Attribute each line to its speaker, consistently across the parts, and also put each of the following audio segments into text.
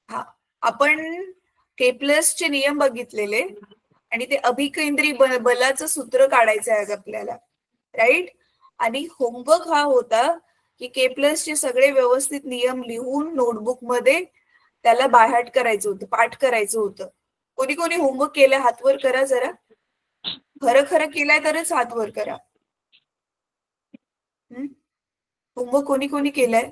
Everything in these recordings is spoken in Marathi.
Speaker 1: हा, आपण केप्लर्सचे नियम बघितलेले आणि ते अभिकेंद्री बलाचं सूत्र काढायचं आहे आज आपल्याला, राईट. आणि होमवर्क हा होता की केप्लर्सचे सगळे व्यवस्थित नियम लिहून नोटबुक मध्ये त्याला बायहार्ट करायचं होतं, पाठ करायचं होतं. कोणी कोणी होमवर्क केलं हात वर करा जरा. खरं खरं केलाय तरच हात वर करा. होमवर्क कोणी कोणी केलाय?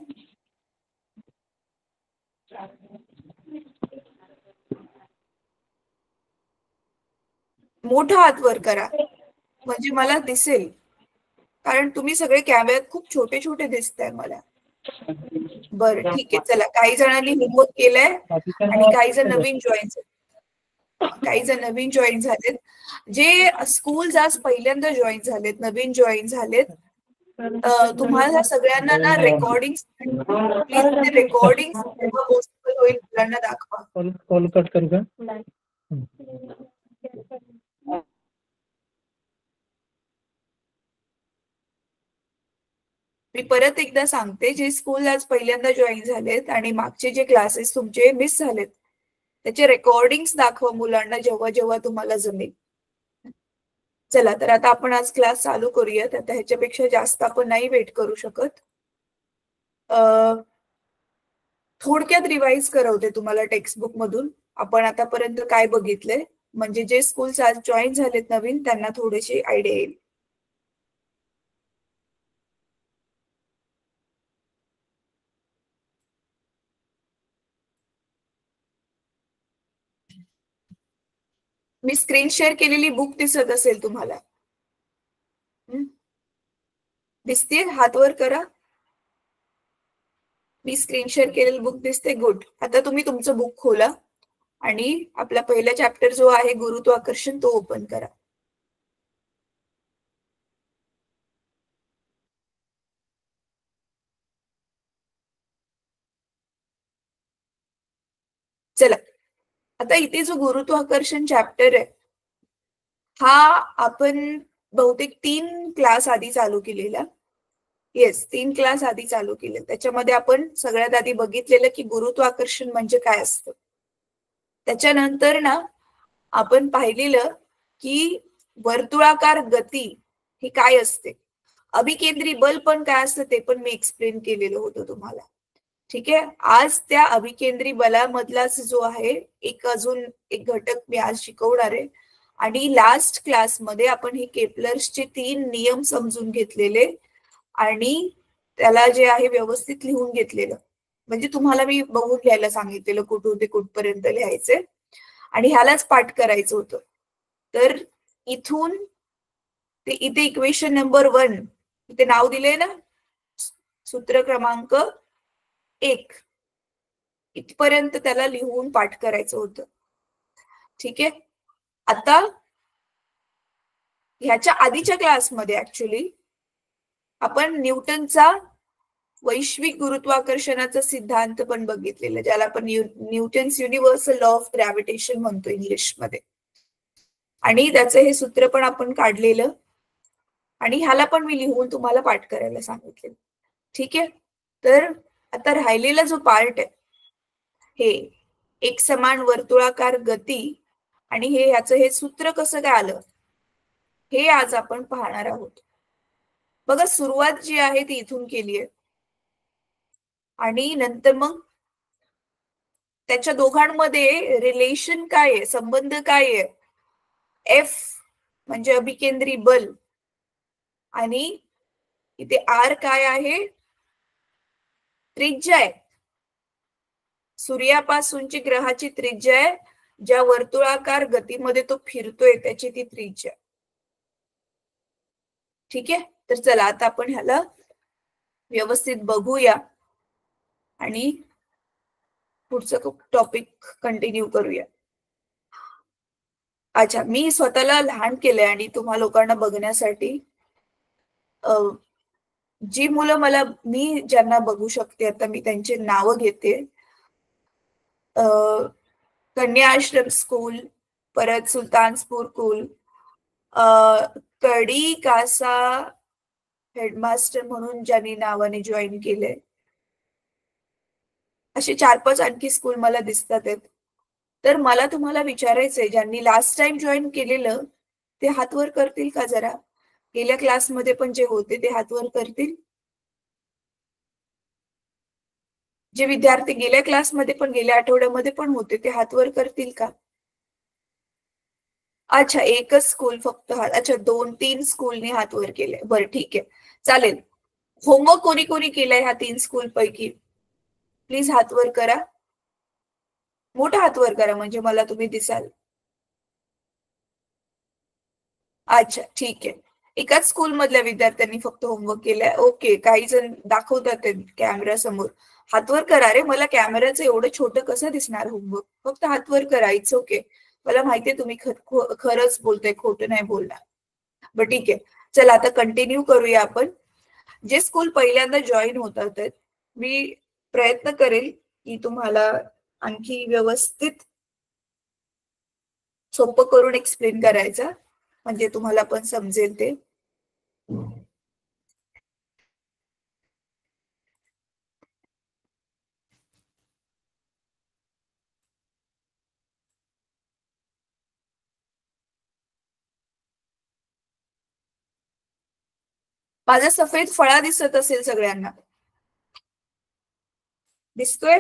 Speaker 1: मोठा हात वर करा म्हणजे मला दिसेल, कारण तुम्ही सगळे कॅमेऱ्यात खूप छोटे छोटे दिसताय मला. बरं ठीक आहे, चला. काही जणांनी होमवर्क केलाय आणि काही जण नवीन जॉईन झालेत. जे स्कूल आज पहिल्यांदा जॉईन झालेत, नवीन जॉईन झालेत, तुम्हाला सगळ्यांना ना रेकॉर्डिंग, प्लीज ते रेकॉर्डिंग पॉसिबल होईल मुलांना दाखवा.
Speaker 2: कॉल कट करू का?
Speaker 1: मी परत एकदा सांगते, जे स्कूल आज पहिल्यांदा जॉईन झालेत आणि मागचे जे क्लासेस तुमचे मिस झालेत त्याचे रेकॉर्डिंग्स दाखवा मुलांना जेव्हा जेव्हा तुम्हाला जमेल. चला, तर आता आपण आज क्लास चालू करूयात. आता ह्याच्यापेक्षा जास्त आपण नाही वेट करू शकत. थोडक्यात रिवाइज करवते तुम्हाला टेक्स्टबुक मधून आपण आतापर्यंत काय बघितलंय, म्हणजे जे स्कूल आज जॉईन झालेत नवीन त्यांना थोडीशी आयडिया येईल. मी स्क्रीन शेअर केलेली बुक दिसत असेल तुम्हाला? दिसते? हात वर करा. मी स्क्रीन शेअर केलेली बुक दिसते? गुड. आता तुम्ही तुमचं बुक खोला आणि आपला पहिला चॅप्टर जो आहे गुरुत्वाकर्षण तो ओपन करा. चला, आता इथे जो गुरुत्वाकर्षण चॅप्टर आहे हा आपण बहुतेक 3 क्लास आधी चालू केलेला. येस, 3 क्लास आधी चालू केले. त्याच्यामध्ये आपण सगळ्यात आधी बघितलेलं की गुरुत्वाकर्षण म्हणजे काय असतं. त्याच्यानंतर ना आपण पाहिलेलं की वर्तुळाकार गती ही काय असते, अभिकेंद्री बल पण काय असतं ते पण मी एक्सप्लेन केलेलं होतं तुम्हाला. ठीक आहे. आज त्या अभिकेंद्री बलामधला जो आहे अजून एक घटक मी आज शिकवणार आहे. आणि लास्ट क्लासमध्ये आपण हे केप्लर्सचे 3 नियम समजून घेतलेले आणि त्याला जे आहे व्यवस्थित लिहून घेतलेलं. म्हणजे तुम्हाला मी बघून घ्यायला सांगितलेलं कुठून ते कुठपर्यंत लिहायचे आणि ह्यालाच पाठ करायचं होतं. तर इथून ते इथे इक्वेशन नंबर 1 इथे नाव दिले ना, सूत्र क्रमांक 1 इथपर्यंत त्याला लिहून पाठ करायचं होतं. ठीक आहे. आता ह्याच्या आधीच्या क्लासमध्ये ऍक्च्युली आपण न्यूटनचा वैश्विक गुरुत्वाकर्षणाचा सिद्धांत पण बघितलेला, ज्याला आपण Newton's universal law of gravitation म्हणतो इंग्लिश मध्ये. आणि त्याचं हे सूत्र पण आपण काढलेलं आणि ह्याला पण मी लिहून तुम्हाला पाठ करायला सांगितलेलं. ठीक आहे. तर आता राहिलेला जो पार्ट आहे हे एक समान वर्तुळाकार गती आणि ह्याचं हे सूत्र कसं काय आलं हे आज आपण पाहणार आहोत. बघा, सुरुवात जी आहे ती इथून केली आहे आणि नंतर मग त्याच्या दोघांमध्ये रिलेशन काय आहे, संबंध काय आहे, एफ म्हणजे अभिकेंद्री बल आणि इथे आर काय आहे, त्रिज्या आहे. सूर्यापासूनची ग्रहाची त्रिज्या आहे, ज्या वर्तुळाकार गतीमध्ये तो फिरतोय त्याची ती त्रिज्या. ठीक आहे. तर चला आता आपण ह्याला व्यवस्थित बघूया आणि पुढचं टॉपिक कंटिन्यू करूया. अच्छा, मी स्वतःला लहान केलंय आणि तुम्हा लोकांना बघण्यासाठी जी मुलं मी ज्यांना बघू शकते आता मी त्यांचे नाव घेते. कन्या आश्रम स्कूल, परत सुलतानपूर स्कूल, कडी कासा हेडमास्टर म्हणून ज्यांनी नावाने जॉईन केले, असे 4-5 आणखी स्कूल मला दिसतात आहेत. तर मला तुम्हाला विचारायचंय, ज्यांनी लास्ट टाइम जॉईन केलेलं ते हात वर करतील का जरा? गेल्या क्लासमध्ये पण जे होते ते हात वर करतील? जे विद्यार्थी गेल्या क्लासमध्ये पण गेल्या आठवड्यामध्ये पण होते ते हात वर करतील का? अच्छा, एकच स्कूल फक्त अच्छा 2-3 स्कूलने हात वर केले. बरं ठीक आहे. चालेल. होमवर्क कोणी कोणी केलाय ह्या 3 स्कूल पैकी? प्लीज हात वर करा. मोठा हात वर करा म्हणजे मला तुम्ही दिसाल. अच्छा, ठीक आहे. एकाच स्कूल मधल्या विद्यार्थ्यांनी फक्त होमवर्क केलाय. ओके. काही जण दाखवतात कॅमेरा समोर. हात वर करा रे. मला कॅमेऱ्याचं एवढं छोटं कसं दिसणार होमवर्क? फक्त हात वर करा. It's okay. मला माहितीये तुम्ही खरंच बोलताय, खोटं नाही बोलणार. बरं ठीक आहे. चला आता कंटिन्यू करूया आपण. जे स्कूल पहिल्यांदा जॉईन होतात मी प्रयत्न करेल की तुम्हाला आणखी व्यवस्थित सोपं करून एक्सप्लेन करायचा, म्हणजे तुम्हाला पण समजेल ते. माझा सफेद फळा दिसत असेल सगळ्यांना? दिसतोय?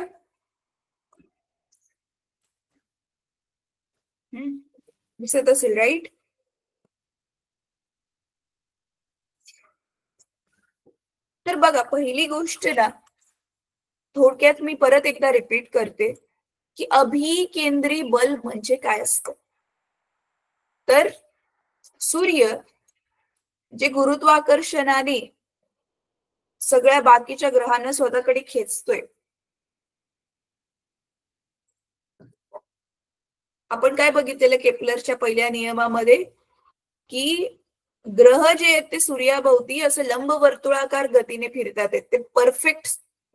Speaker 1: दिसत असेल राईट? तर बघा, पहिली गोष्ट ना, थोडक्यात मी परत एकदा रिपीट करते की अभिकेंद्री बल म्हणजे काय असतं. तर सूर्य जे गुरुत्वाकर्षणाने सगळ्या बाकीच्या ग्रहांना स्वतःकडे खेचतोय. आपण काय बघितलेलं केप्लरच्या पहिल्या नियमामध्ये की ग्रह जे आहेत ते सूर्याभोवती असं लंब वर्तुळाकार गतीने फिरतात. ते परफेक्ट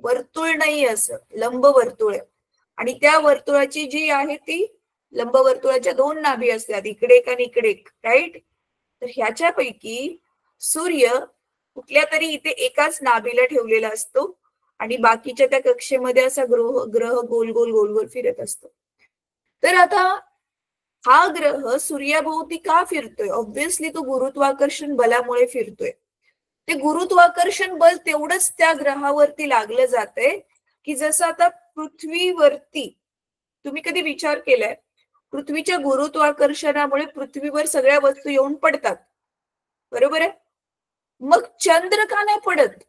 Speaker 1: वर्तुळ नाही, असं लंब वर्तुळ आहे. आणि त्या वर्तुळाची जी आहे ती लंब वर्तुळाच्या 2 नाभी असतात, इकडे एक आणि इकडे एक, राईट? तर ह्याच्यापैकी सूर्य कुठल्या तरी इथे एकाच नाभीला ठेवलेला असतो आणि बाकीच्या त्या कक्षेमध्ये असा ग्रह ग्रह गोल गोल गोल गोल फिरत असतो. तर आता हा ग्रह सूर्याभोवती का फिरतोय? ऑब्व्हियसली तो गुरुत्वाकर्षण बलामुळे फिरतोय. ते गुरुत्वाकर्षण बल तेवढंच त्या ग्रहावरती लागलं जातंय की जसं आता पृथ्वीवरती तुम्ही कधी विचार केलाय, पृथ्वीच्या गुरुत्वाकर्षणामुळे पृथ्वीवर सगळ्या वस्तू येऊन पडतात, बरोबर आहे? मग चंद्र का नाही पडत?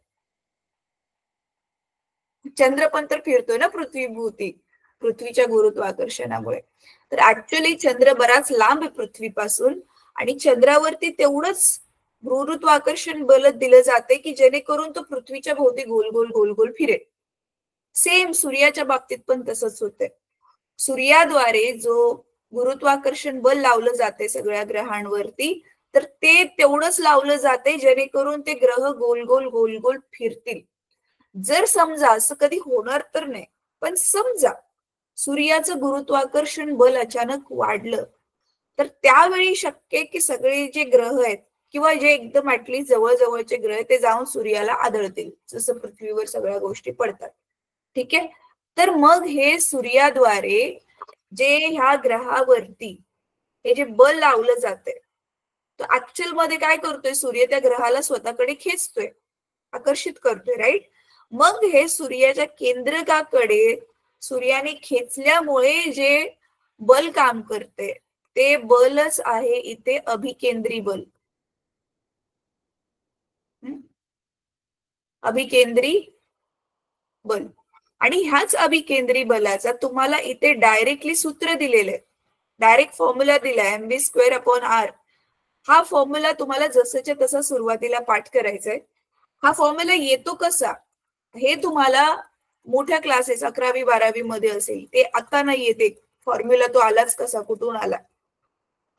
Speaker 1: चंद्र पण तर फिरतोय ना पृथ्वीभोवती, पृथ्वीच्या गुरुत्वाकर्षणामुळे. तर ऍक्च्युअली चंद्र बराच लांब आहे पृथ्वीपासून आणि चंद्रावरती तेवढंच गुरुत्वाकर्षण बल दिलं जाते की जेणेकरून तो पृथ्वीच्या भोवती गोल गोल गोल गोल फिरेल. सेम सूर्याच्या बाबतीत पण तसंच होतंय. सूर्याद्वारे जो गुरुत्वाकर्षण बल लावलं जाते सगळ्या ग्रहांवरती, तर ते तेवढंच लावलं जाते जेणेकरून ते ग्रह गोल गोल गोल गोल फिरतील. जर समजा असं कधी होणार तर नाही, पण समजा सूर्याचं गुरुत्वाकर्षण बल अचानक वाढलं तर त्यावेळी शक्य आहे की सगळे जे ग्रह आहेत किंवा जे एकदम ऍटलीस्ट जवळजवळचे ग्रह ते जाऊन सूर्याला आदळतील, जसं पृथ्वीवर सगळ्या गोष्टी पडतात. ठीक आहे. तर मग हे सूर्याद्वारे जे ह्या ग्रहावरती हे जे बल लावलं जातंय, तर ऍक्च्युअल मध्ये काय करतोय, सूर्य त्या ग्रहाला स्वतःकडे खेचतोय, आकर्षित करतोय, राईट? मग हे सूर्याच्या केंद्रकाकडे सूर्याने खेचल्यामुळे जे बल काम करते ते बलच आहे इथे अभिकेंद्री बल. अभिकेंद्री बल. आणि ह्याच अभिकेंद्री बलाचा तुम्हाला इथे डायरेक्टली सूत्र दिलेलं आहे, डायरेक्ट फॉर्म्युला दिलाय mv²/r. हा फॉर्म्युला तुम्हाला जसंच्या तसा सुरुवातीला पाठ करायचा आहे. हा फॉर्म्युला येतो कसा हे तुम्हाला मोठ्या क्लासेस 11वी-12वी मध्ये असेल, ते आता नाही येते. फॉर्म्युला तो आलाच कसा, कुठून आला,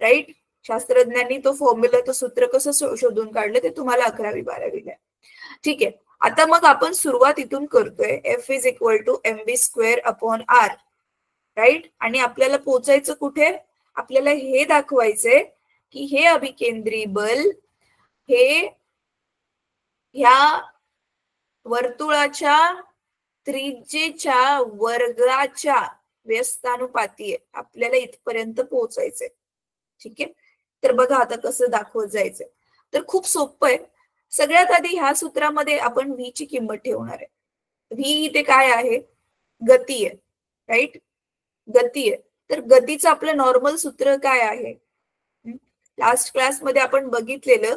Speaker 1: राईट? शास्त्रज्ञांनी तो फॉर्म्युला, तो सूत्र कसं शोधून काढलं ते तुम्हाला 11वी-12वीला. ठीक आहे. आता मग आपण सुरुवात इथून करतोय, F=mv²/r, राईट? आणि आपल्याला पोहोचायचं कुठे? आपल्याला हे दाखवायचंय की हे अभिकेंद्री बल हे ह्या वर्तुळाच्या त्रिज्येच्या वर्गाच्या व्यस्तानुपाती आहे. आपल्याला इथपर्यंत पोहोचायचंय. ठीक आहे. तर बघा आता कसं दाखवत जायचंय. तर खूप सोपं आहे. सगळ्यात आधी ह्या सूत्रामध्ये आपण व्ही ची किंमत ठेवणार आहे. व्ही इथे काय आहे? गती आहे. राईट? गती आहे. तर गतीचं आपलं नॉर्मल सूत्र काय आहे? लास्ट क्लासमध्ये आपण बघितलेलं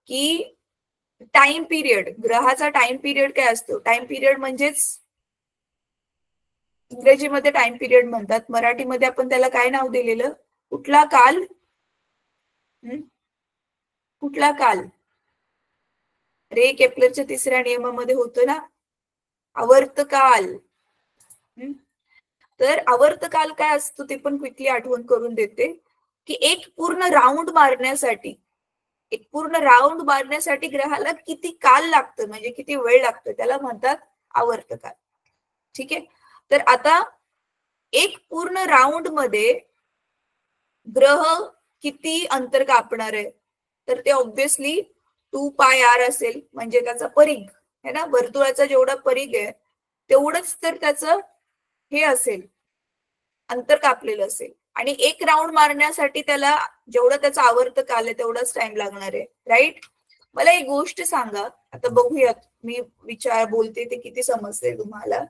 Speaker 1: की टाइम पिरियड, ग्रहाचा टाइम पिरियड काय असतो? टाइम पिरियड म्हणजेच इंग्रजीमध्ये टाइम पिरियड म्हणतात, मराठीमध्ये आपण त्याला काय नाव दिलेलं? कुठला काल? कुठला काल? रे केप्लरच्या तिसऱ्या नियमामध्ये होतं ना, आवर्तकाल. तर आवर्तकाल काय असतो ते पण क्विकली आठवण करून देते की एक पूर्ण राऊंड मारण्यासाठी ग्रहाला किती काल लागतं, म्हणजे किती वेळ लागतो, त्याला म्हणतात आवर्तकाल. ठीक आहे. तर आता एक पूर्ण राऊंड मध्ये ग्रह किती अंतर कापणार आहे? तर ते ऑब्व्हियसली 2πr असेल, म्हणजे त्याचा परिघ है ना, वर्तुळाचा जेवढा परिघ आहे तेवढंच तर त्याचं हे असेल, अंतर कापलेलं असेल. आणि एक राऊंड मारण्यासाठी त्याला जेवढं त्याचा आवर्तकाल आहे तेवढाच टाइम लागणार आहे. राईट? मला एक गोष्ट सांगा, आता बघूयात मी बोलते ते किती समजते तुम्हाला.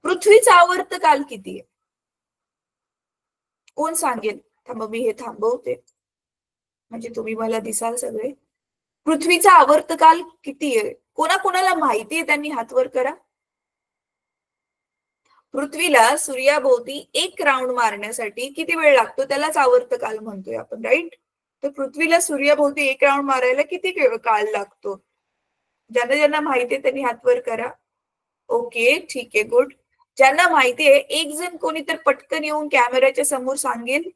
Speaker 1: पृथ्वीचा आवर्तकाल किती आहे? कोण सांगेल? थांबा मी हे थांबवते म्हणजे तुम्ही मला दिसाल सगळे. पृथ्वीचा आवर्तकाल किती आहे? कोणाकोणाला माहिती आहे त्यांनी हात वर करा. पृथ्वीला सूर्याभोवती एक राऊंड मारण्यासाठी किती वेळ लागतो त्यालाच आवर्तकाल म्हणतोय आपण. राईट? तर पृथ्वीला सूर्याभोवती एक राऊंड मारायला किती काळ लागतो? ज्यांना ज्यांना माहिती आहे त्यांनी हात वर करा. ओके, ठीक आहे, गुड. ज्यांना माहिती आहे एक जण कोणी तर पटकन येऊन कॅमेऱ्याच्या समोर सांगेल.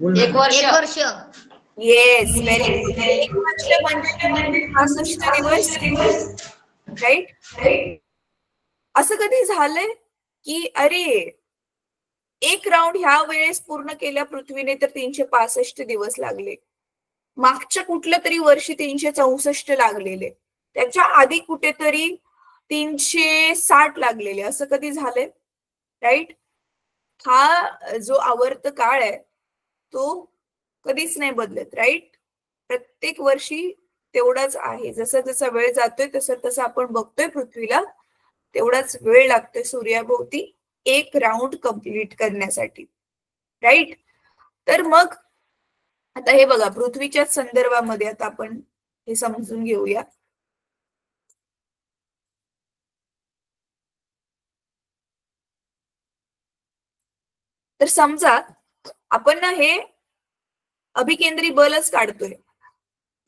Speaker 2: 1 वर्ष.
Speaker 1: Yes, very good. 1 वर्ष म्हणजे 65 दिवस. राईट? असं कधी झालंय की अरे एक राऊंड ह्या वेळेस पूर्ण केल्या पृथ्वीने तर 365 दिवस लागले, मागच्या कुठल्या तरी वर्षी 364 लागलेले, त्याच्या आधी कुठेतरी 360 लागलेले, असं कधी झालंय? राईट? हा जो आवर्त काळ आहे तो कधीच नाही बदलत. राईट? प्रत्येक वर्षी तेवढाच आहे. जसं जसा वेळ जातोय तसं तसं आपण बघतोय पृथ्वीला तेवढाच वेळ लागतोय सूर्याभोवती एक राऊंड कंप्लीट करण्यासाठी. राईट? तर मग आता हे बघा, पृथ्वीच्या संदर्भामध्ये आता आपण हे समजून घेऊया. तर समजा आपण ना हे अभिकेंद्री बलच काढतोय.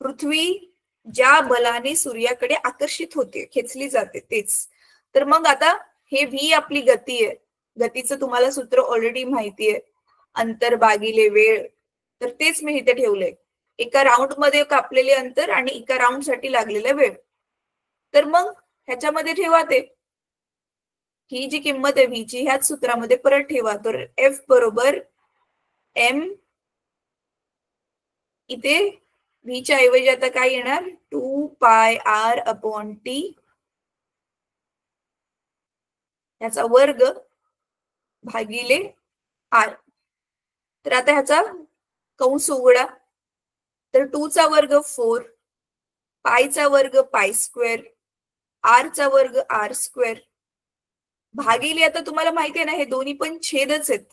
Speaker 1: पृथ्वी ज्या बलाने सूर्याकडे आकर्षित होते, खेचली जाते तेच. तर मग आता हे व्ही आपली गती आहे. गतीचं तुम्हाला सूत्र ऑलरेडी माहिती आहे, अंतर भागिले वेळ. तर तेच मी इथे ठेवलंय, एका राऊंड मध्ये कापलेले अंतर आणि एका राऊंड साठी लागलेला वेळ. तर मग ह्याच्यामध्ये ठेवा ते, ही जी किंमत आहे व्हीची ह्याच सूत्रामध्ये परत ठेवा. तर एफ बरोबर एम, इथे व्हीच्या ऐवजी आता काय येणार? 2πr/t याचा वर्ग भागिले आर. तर आता ह्याचा कंस उघडा. तर 2 चा वर्ग 4, पायचा वर्ग पाय स्क्वेअर, आर चा वर्ग आर स्क्वेअर भागिले, आता तुम्हाला माहिती आहे ना हे दोन्ही पण छेदच आहेत,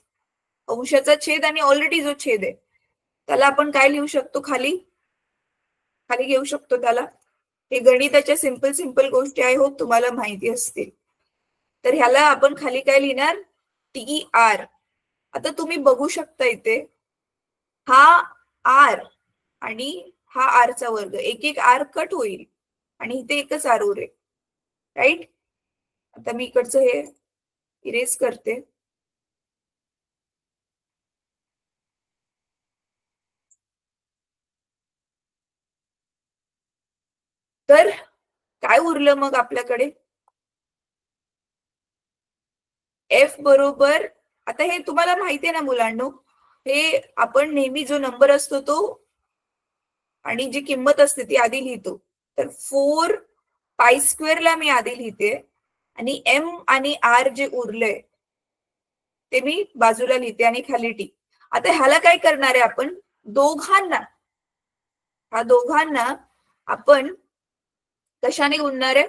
Speaker 1: अंशाचा छेद आणि ऑलरेडी जो छेद आहे त्याला आपण काय लिहू शकतो? खाली घेऊ शकतो त्याला. हे गणिताच्या सिंपल गोष्टी आहे, हो तुम्हाला माहिती असतील. तर ह्याला आपण खाली काय लिहिणार? T R. आता तुम्ही बघू शकता इथे हा आर आणि हा आर चा वर्ग, एक एक आर कट होईल आणि इथे एकच आर उरेल. राईट? आता मी इकडचं हे इरेज करते. तर काय उरलं मग आपल्याकडे? एफ बरोबर, आता हे तुम्हाला माहिती आहे ना मुलांनो, हे आपण नेहमी जो नंबर असतो तो आणि जी किंमत असते ती आधी लिहितो. तर 4 पाय स्क्वेअरला मी आधी लिहिते आणि एम आणि आर जे उरलंय ते मी बाजूला लिहिते आणि खाली टी. आता ह्याला काय करणार आहे आपण, दोघांना आपण कशाने गुणणार आहे,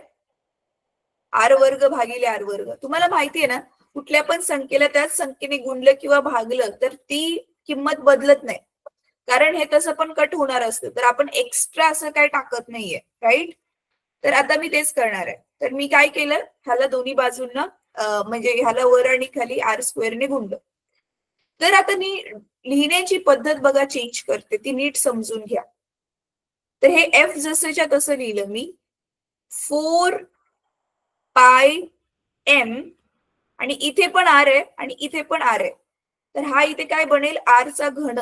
Speaker 1: आर वर्ग भागिले आर वर्ग. तुम्हाला माहिती आहे ना, कुठल्या पण संख्येला त्याच संख्येने गुणलं किंवा भागलं तर ती किंमत बदलत नाही, कारण हे तसं पण कट होणार असतं, तर आपण एक्स्ट्रा असं काय टाकत नाहीये, राईट. तर आता मी तेच करणार आहे. तर मी काय केलं, ह्याला दोन्ही बाजूंना म्हणजे ह्याला वर आणि खाली आर स्क्वेअरने गुणलं. तर आता मी लिहिण्याची पद्धत बघा चेंज करते, ती नीट समजून घ्या. तर हे एफ जसंच्या तसं लिहिलं मी, 4 पाय एम, आणि इथे पण आर आहे आणि इथे पण आर आहे, तर हा इथे काय बनेल, आर चा घन,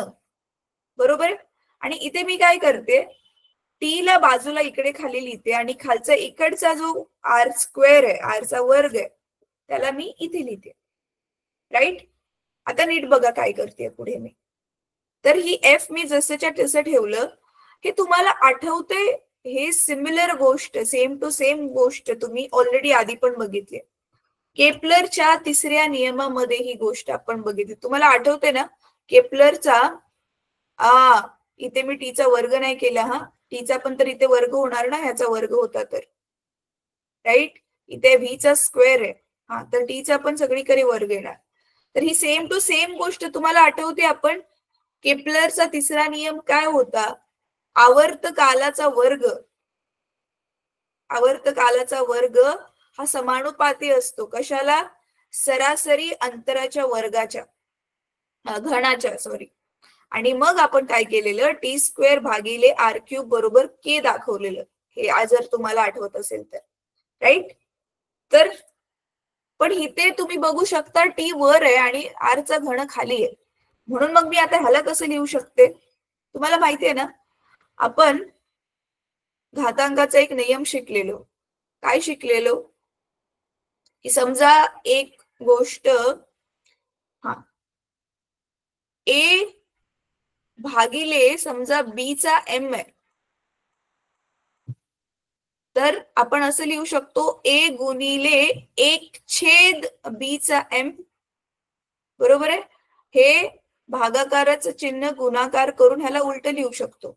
Speaker 1: बरोबर. आणि इथे मी काय करते, टी ला बाजूला इकडे खाली लिहिते आणि खालचा इकडचा जो आर स्क्वेअर आहे, आरचा वर्ग आहे, त्याला मी इथे लिहिते, राईट. आता नीट बघा काय करते पुढे मी. तर ही एफ मी जसंच्या तसं ठेवलं. हे तुम्हाला आठवतंय, हे सिमिलर गोष्ट, सेम टू सेम गोष्ट तुम्ही ऑलरेडी आधी पण बघितली. केपलरच्या तिसऱ्या नियमामध्ये ही गोष्ट आपण बघितली. तुम्हाला आठवते ना, केपलरचा इथे मी टीचा वर्ग नाही केला, हा टीचा पण तर इथे वर्ग होणार ना, ह्याचा वर्ग होता तर, राईट. इथे व्हीचा स्क्वेअर आहे, हा, तर टीचा पण सगळीकडे वर्ग येणार. तर ही सेम टू सेम गोष्ट तुम्हाला आठवते. आपण केपलरचा तिसरा नियम काय होता, आवर्त कालाचा वर्ग हा समानुपाती असतो, कशाला, सरासरी अंतराच्या वर्गाच्या, घनाच्या, सॉरी. आणि मग आपण काय केलेलं, टी स्क्वेअर भागिले आर क्यूब बरोबर के दाखवलेलं, हे आज जर तुम्हाला आठवत असेल तर, राईट. तर पण इथे तुम्ही बघू शकता टी वर आहे आणि आर चा घन खाली आहे, म्हणून मग मी आता ह्याला कसं लिहू शकते, तुम्हाला माहिती आहे ना, आपण घातांकाचा एक नियम शिकलेलो. काय शिकलेलो, की समजा एक गोष्ट ए भागिले समजा बी चा एम आहे, तर आपण असं लिहू शकतो, ए गुणिले 1 बी चा एम, बरोबर आहे. हे भागाकाराचं चिन्ह गुणाकार करून ह्याला उलट लिहू शकतो,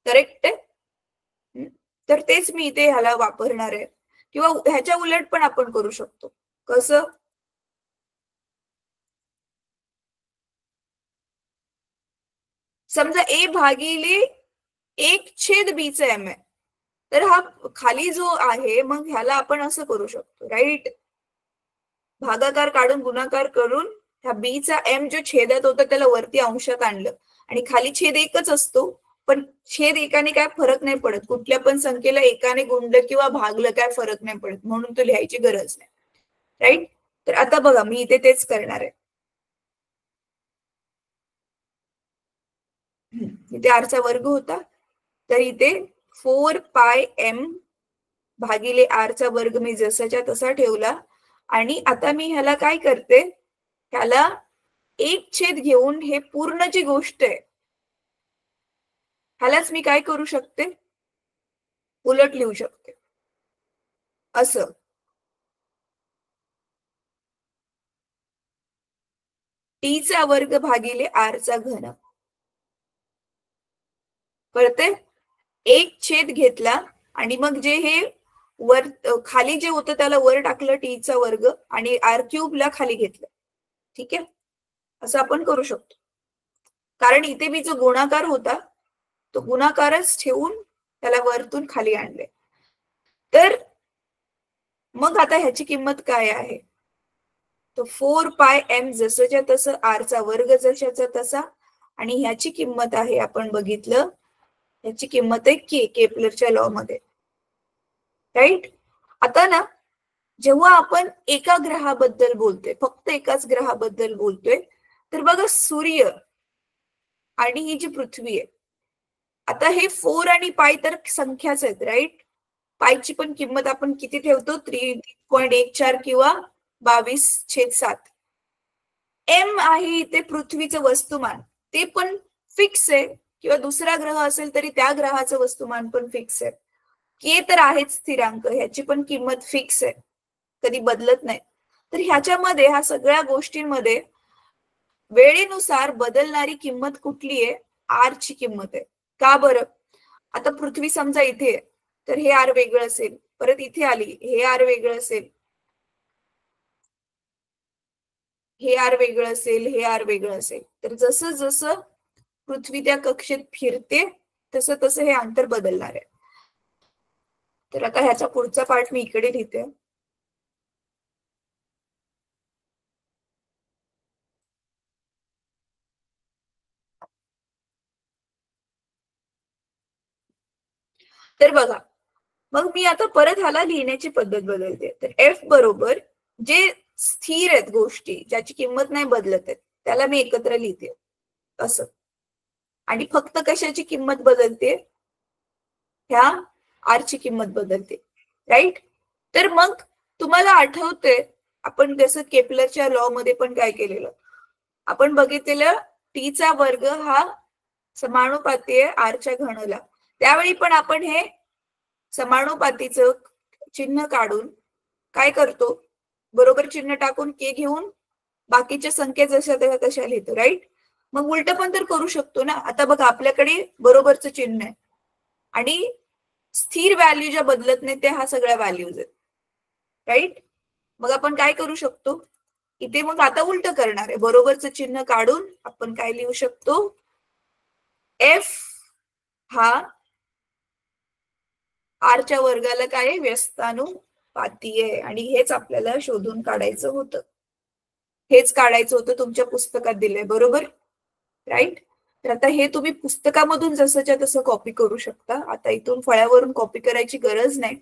Speaker 1: करेक्ट आहे. तर तेच मी इथे ह्याला वापरणार आहे, किंवा ह्याच्या उलट पण आपण करू शकतो. कसं, समजा ए भागिले 1 बी चा एम आहे, तर हा खाली जो आहे, मग ह्याला आपण असं करू शकतो, राईट. भागाकार काढून गुणाकार करून ह्या बी चा एम जो छेदात होता त्याला वरती अंशात आणलं, आणि खाली छेद एकच असतो, पण छेद एकाने काय फरक नाही पडत, कुठल्या पण संख्येला एकाने गुणलं किंवा भागलं काय फरक नाही पडत, म्हणून तो लिहायची गरज नाही, राईट. तर आता बघा मी इथे तेच करणार आहे. इथे आरचा वर्ग होता, तर इथे 4 पाय एम भागिले आरचा वर्ग मी जसाच्या तसा ठेवला. आणि आता मी ह्याला काय करते, ह्याला 1 घेऊन हे पूर्ण जी गोष्ट आहे ह्यालाच मी काय करू शकते, उलट लिहू शकते, असं. टीचा वर्ग भागिले आरचा घन, कळते. 1 घेतला आणि मग जे हे वर खाली जे होतं त्याला वर टाकलं, टीचा वर्ग, आणि आर क्यूबला खाली घेतलं, ठीक आहे. असं आपण करू शकतो, कारण इथे मी जो गुणाकार होता तो गुणाकारच ठेवून त्याला वरतून खाली आणले. तर मग आता ह्याची किंमत काय आहे, तो 4 पाय एम जसंच्या तसं आरचा वर्ग जशाचा तसा, आणि ह्याची किंमत आहे, आपण बघितलं, ह्याची किंमत आहे के, केपलरच्या लॉ मध्ये, राईट. आता ना, जेव्हा आपण एका ग्रहाबद्दल बोलतोय, फक्त एकाच ग्रहाबद्दल बोलतोय, तर बघा सूर्य आणि ही जी पृथ्वी आहे, आता हे 4 आणि पाय तर संख्याच आहेत, राईट. पायची पण किंमत आपण किती ठेवतो, 3.14 किंवा 22/7. एम आहे इथे पृथ्वीचं वस्तुमान, ते पण फिक्स आहे, किंवा दुसरा ग्रह असेल तरी त्या ग्रहाचं वस्तुमान पण फिक्स आहे. के तर आहेच स्थिरांक, ह्याची पण किंमत फिक्स आहे, कधी बदलत नाही. तर ह्याच्यामध्ये ह्या सगळ्या गोष्टींमध्ये वेळेनुसार बदलणारी किंमत कुठली आहे? आर ची किंमत आहे. का बरं? आता पृथ्वी समजा इथे आहे, तर हे आर वेगळं असेल, परत इथे आली हे आर वेगळं असेल, हे आर वेगळं असेल, हे आर वेगळं असेल. तर जसं जसं पृथ्वी त्या कक्षेत फिरते तसं तसं हे अंतर बदलणार आहे. तर आता ह्याचा पुढचा पार्ट मी इकडे लिहिते. तर बघा, मग मी आता परत ह्याला लिहिण्याची पद्धत बदलते. तर एफ बरोबर जे स्थिर आहेत गोष्टी, ज्याची किंमत नाही बदलत आहेत, त्याला मी एकत्र लिहिते असं. आणि फक्त कशाची किंमत बदलते? ह्या आर ची किंमत बदलते, राईट? तर मग तुम्हाला आठवतंय आपण जसं केपलरच्या लॉ मध्ये पण काय केलेलं, आपण बघितलेलं टीचा वर्ग हा समानुपाती आहे आरच्या घनला. त्यावेळी पण आपण हे समानुपातीचं चिन्ह काढून काय करतो, बरोबर चिन्ह टाकून के घेऊन बाकीच्या संख्या जशा तशा लिहितो, राईट? मग उलट पण तर करू शकतो ना. आता बघा, आपल्याकडे बरोबरचं चिन्ह आहे आणि स्थिर व्हॅल्यू ज्या बदलत नाही त्या ह्या सगळ्या व्हॅल्यूज आहेत, राईट? मग आपण काय करू शकतो इथे? मग आता उलट करणार आहे, बरोबरचं चिन्ह काढून आपण काय लिहू शकतो? एफ हा आरच्या वर्गाला काय व्यस्तानुपाती आहे. आणि हेच आपल्याला शोधून काढायचं होतं, हेच काढायचं होतं, तुमच्या पुस्तकात दिलंय, बरोबर, राईट? तर आता हे तुम्ही पुस्तकामधून जसंच्या तसं कॉपी करू शकता. आता इथून फळ्यावरून कॉपी करायची गरज नाही,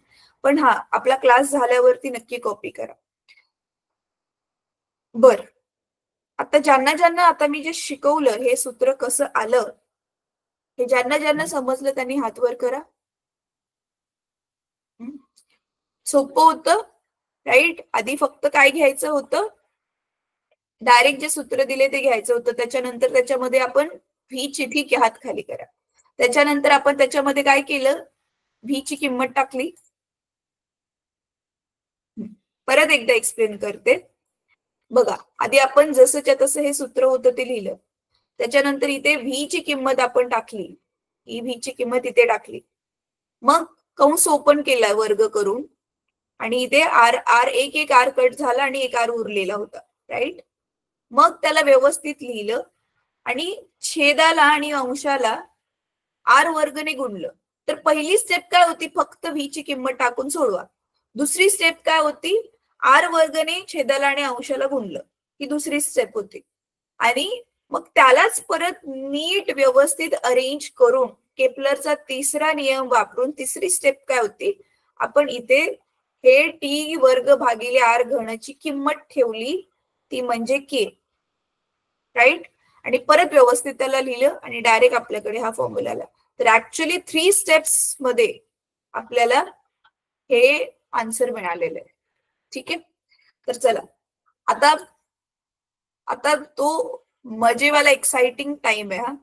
Speaker 1: पण हा आपला क्लास झाल्यावरती नक्की कॉपी करा. बर, आता ज्यांना ज्यांना आता मी जे शिकवलं हे सूत्र कसं आलं, हे ज्यांना ज्यांना समजलं त्यांनी हात वर करा. सोपं होतं, राईट? आधी फक्त काय घ्यायचं होतं? डायरेक्ट जे सूत्र दिले ते घ्यायचं होतं. त्याच्यानंतर त्याच्यामध्ये आपण व्ही ची, ठीक आहे, हात खाली करा. त्याच्यानंतर आपण त्याच्यामध्ये काय केलं? व्ही ची किंमत टाकली. परत एकदा एक्सप्लेन करते. बघा, आधी आपण जसंच्या तसं हे सूत्र होतं ते लिहिलं, त्याच्यानंतर इथे व्ही ची किंमत आपण टाकली, ही व्ही ची किंमत इथे टाकली, मग कंस ओपन केला वर्ग करून, आणि इथे आर आर एक एक आर कट झाला आणि एक आर उरलेला होता, राईट? मग त्याला व्यवस्थित लिहिलं आणि छेदाला आणि अंशाला आर वर्गने गुणलं. तर पहिली स्टेप काय होती? फक्त व्ही ची किंमत टाकून सोडवा. दुसरी स्टेप काय होती? आर वर्गने छेदाला आणि अंशाला गुणलं, ही दुसरी स्टेप होती. आणि मग त्यालाच परत नीट व्यवस्थित अरेंज करून केपलरचा तिसरा नियम वापरून तिसरी स्टेप काय होती? आपण इथे हे टी वर्ग भागिले आर घनची किंमत ठेवली, ती म्हणजे के, राईट? आणि परत व्यवस्थित त्याला लिहिलं आणि डायरेक्ट आपल्याकडे हा फॉर्म्युला आला. तर ऍक्च्युअली 3 स्टेप्स मध्ये आपल्याला हे आन्सर मिळालेलं आहे, ठीक आहे? तर चला, आता आता तो मजेवाला एक्साइटिंग टाइम आहे हा.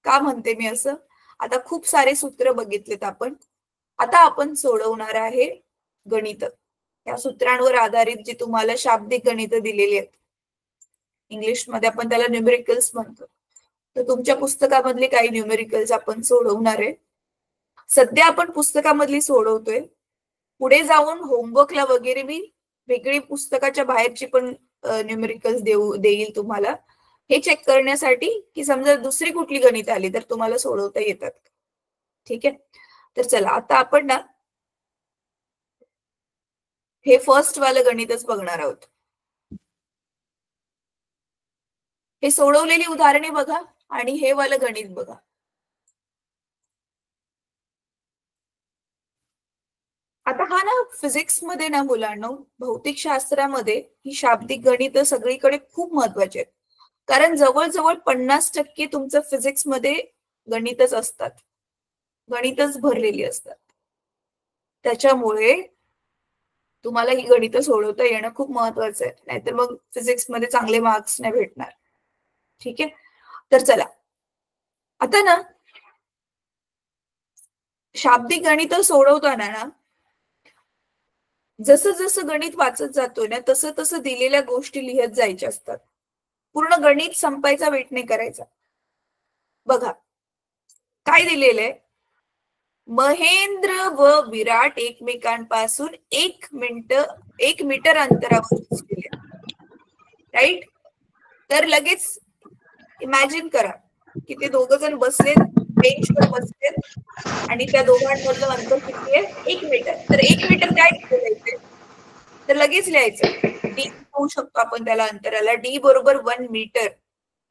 Speaker 1: का म्हणते मी असं? आता खूप सारे सूत्र बघितलेत आपण, आता आपण सोडवणार आहे गणित. या सूत्रांवर आधारित जी तुम्हाला शाब्दिक गणित दिलेली आहेत, इंग्लिश मध्ये आपण त्याला न्यूमेरिकल्स म्हणतो, तर तुमच्या पुस्तकामधले काही न्यूमेरिकल्स आपण सोडवणार आहे. सध्या आपण पुस्तकामधली सोडवतोय, पुढे जाऊन होमवर्कला वगैरे मी वेगळी पुस्तकाच्या बाहेरची पण न्यूमेरिकल्स देईल तुम्हाला, हे चेक करण्यासाठी की समजा दुसरी कुठली गणित आली तर तुम्हाला सोडवता येतात, ठीक आहे? तर चला, आता आपण ना हे फर्स्ट वालं गणितच बघणार आहोत. हे सोडवलेली उदाहरणे बघा आणि हे वालं गणित बघा. आता हा ना फिजिक्स मध्ये ना मुलांना, भौतिक शास्त्रामध्ये ही शाब्दिक गणित सगळीकडे खूप महत्वाची आहेत, कारण जवळजवळ 50% तुमचं फिजिक्स मध्ये गणितच असतात, गणितच भरलेली असतात. त्याच्यामुळे तुम्हाला ही गणित सोडवता येणं खूप महत्वाचं आहे, नाहीतर मग फिजिक्स मध्ये चांगले मार्क्स नाही भेटणार, ठीक आहे? तर चला, आता ना शाब्दिक गणित सोडवताना ना जसं जसं गणित वाचत जातोय ना तसं तसं दिलेल्या गोष्टी लिहत जायच्या असतात. पूर्ण गणित संपायचा वेट नाही करायचा. बघा काय दिलेलंय, महेंद्र व विराट एकमेकांपासून 1 मीटर अंतरावर बसलेले, राईट. तर लगेच इमॅजिन करा की ते दोघ जण बसलेत, बेंचवर बसलेत आणि त्या दोघांमधलं अंतर किती आहे, 1 मीटर. तर 1 मीटर काय लिहायचं, तर लगेच लिहायचं डी होऊ शकतो आपण त्याला अंतराला, डी बरोबर 1 मीटर,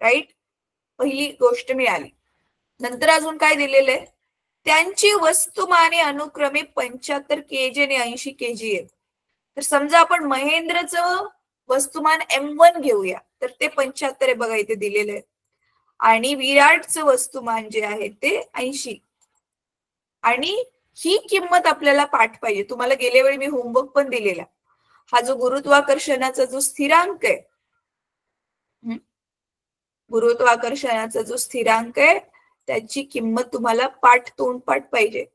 Speaker 1: राईट. पहिली गोष्ट मिळाली. नंतर अजून काय दिलेलं आहे, त्यांची वस्तुमाने अनुक्रमे 75 kg आणि 80 kg आहे. तर समजा आपण महेंद्रचं वस्तुमान M1 घेऊया, तर ते 75 आहे बघा इथे दिलेलं आहे, आणि विराटचं वस्तुमान जे आहे ते 80. आणि ही किंमत आपल्याला पाठ पाहिजे. तुम्हाला गेल्या वेळी मी होमवर्क पण दिलेला. हा जो गुरुत्वाकर्षणाचा जो स्थिरांक आहे, गुरुत्वाकर्षणाचा जो स्थिरांक आहे त्याची किंमत तुम्हाला तोंडपाठ पाहिजे.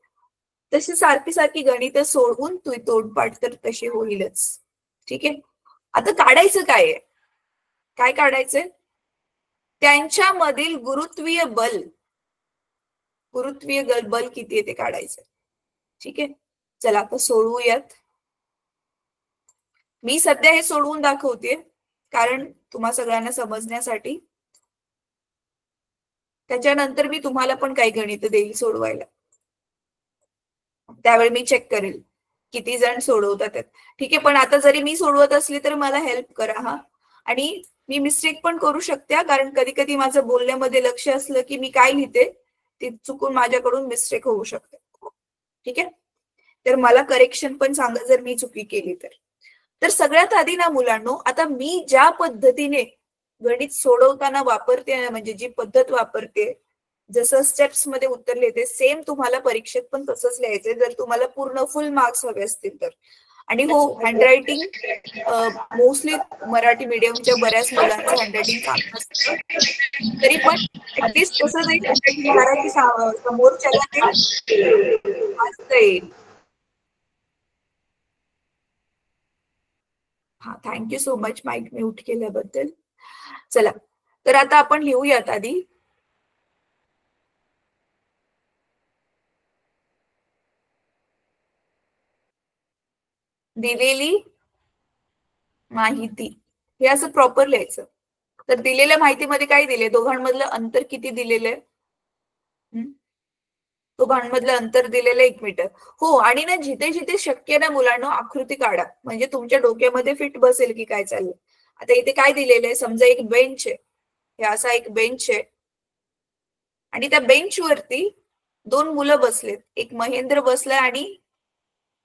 Speaker 1: तशी सारखी सारखी गणित सोडवून तोंडपाठ तर तसे होईलच. ठीक आहे. आता काढायचं काय आहे, काय काढायचंय, त्यांच्यामधील गुरुत्वीय बल किती आहे ते काढायचं. ठीक आहे. चला आता सोडवूयात. मी सध्या हे सोडवून दाखवते कारण तुम्हा सगळ्यांना समजण्यासाठी. त्याच्यानंतर मी तुम्हाला पण काही गणित देईल सोडवायला, त्यावेळी मी चेक करेल किती जण सोडवतात. ठीक आहे. पण आता जरी मी सोडवत असली तर मला हेल्प करा हा. आणि मी मिस्टेक पण करू शकते, कारण कधी कधी माझं बोलण्यामध्ये लक्ष असलं की मी काय लिहिते ते चुकून माझ्याकडून मिस्टेक होऊ शकते. ठीक आहे. तर मला करेक्शन पण सांगा जर मी चुकी केली तर. तर सगळ्यात आधी ना मुलांनो, आता मी ज्या पद्धतीने गणित सोडवताना वापरते, म्हणजे जी पद्धत वापरते, जसं स्टेप्स मध्ये उत्तर लिहिते, सेम तुम्हाला परीक्षेत पण तसंच लिहायचंय जर तुम्हाला पूर्ण फुल मार्क्स हवे असतील तर. आणि हो, हँडरायटिंग मोस्टली मराठी मीडियमच्या बऱ्याच मुलांचं हँडरायटिंग चांगलं असतं, तरी पण ऍटलीस्ट कसं तरी हँडरायटिंग करा की समोरच्याला ते वाचता येईल. हा, thank you so much mic mute केल्याबद्दल. चला तर आता आपण लिहूयात आधी. दिलेली माहिती हे असं प्रॉपर लिहायचं. तर दिलेल्या माहितीमध्ये काय दिले, दोघांमधलं अंतर किती दिलेलं आहे, दोघांमधलं अंतर दिलेलं 1 मीटर. हो, आणि ना जिथे जिथे शक्य ना मुलांना आकृती काढा, म्हणजे तुमच्या डोक्यामध्ये फिट बसेल की काय चाललंय. आता इथे काय दिलेलं आहे, समजा एक बेंच आहे, हे असा एक बेंच आहे आणि त्या बेंचवरती 2 मुलं बसलेत, एक महेंद्र बसलाय आणि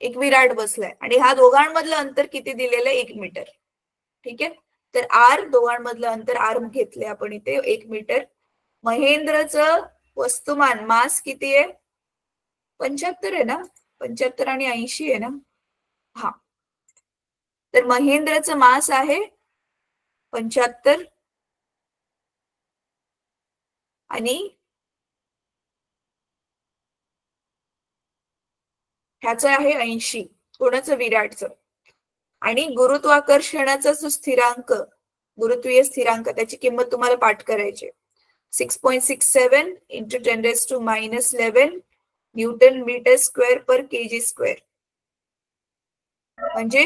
Speaker 1: एक विराट बसलाय, आणि हा दोघांमधलं अंतर किती दिलेलं आहे, 1 मीटर. ठीक आहे. तर आर, दोघांमधलं अंतर आर घेतले आपण इथे 1 मीटर. महेंद्रचं वस्तुमान मास किती आहे, 75 आहे ना, 75 आणि 80 आहे ना. हा, तर महेंद्रचं मास आहे 75 आणि ह्याचं आहे 80, कोणाचं, विराटचं. आणि गुरुत्वाकर्षणाचा जो स्थिरांक, गुरुत्वीय स्थिरांक, त्याची किंमत तुम्हाला पाठ करायची, 6.67 इंटू 10⁻11 न्यूटन मीटर स्क्वेअर पर केजी स्क्वेअर, म्हणजे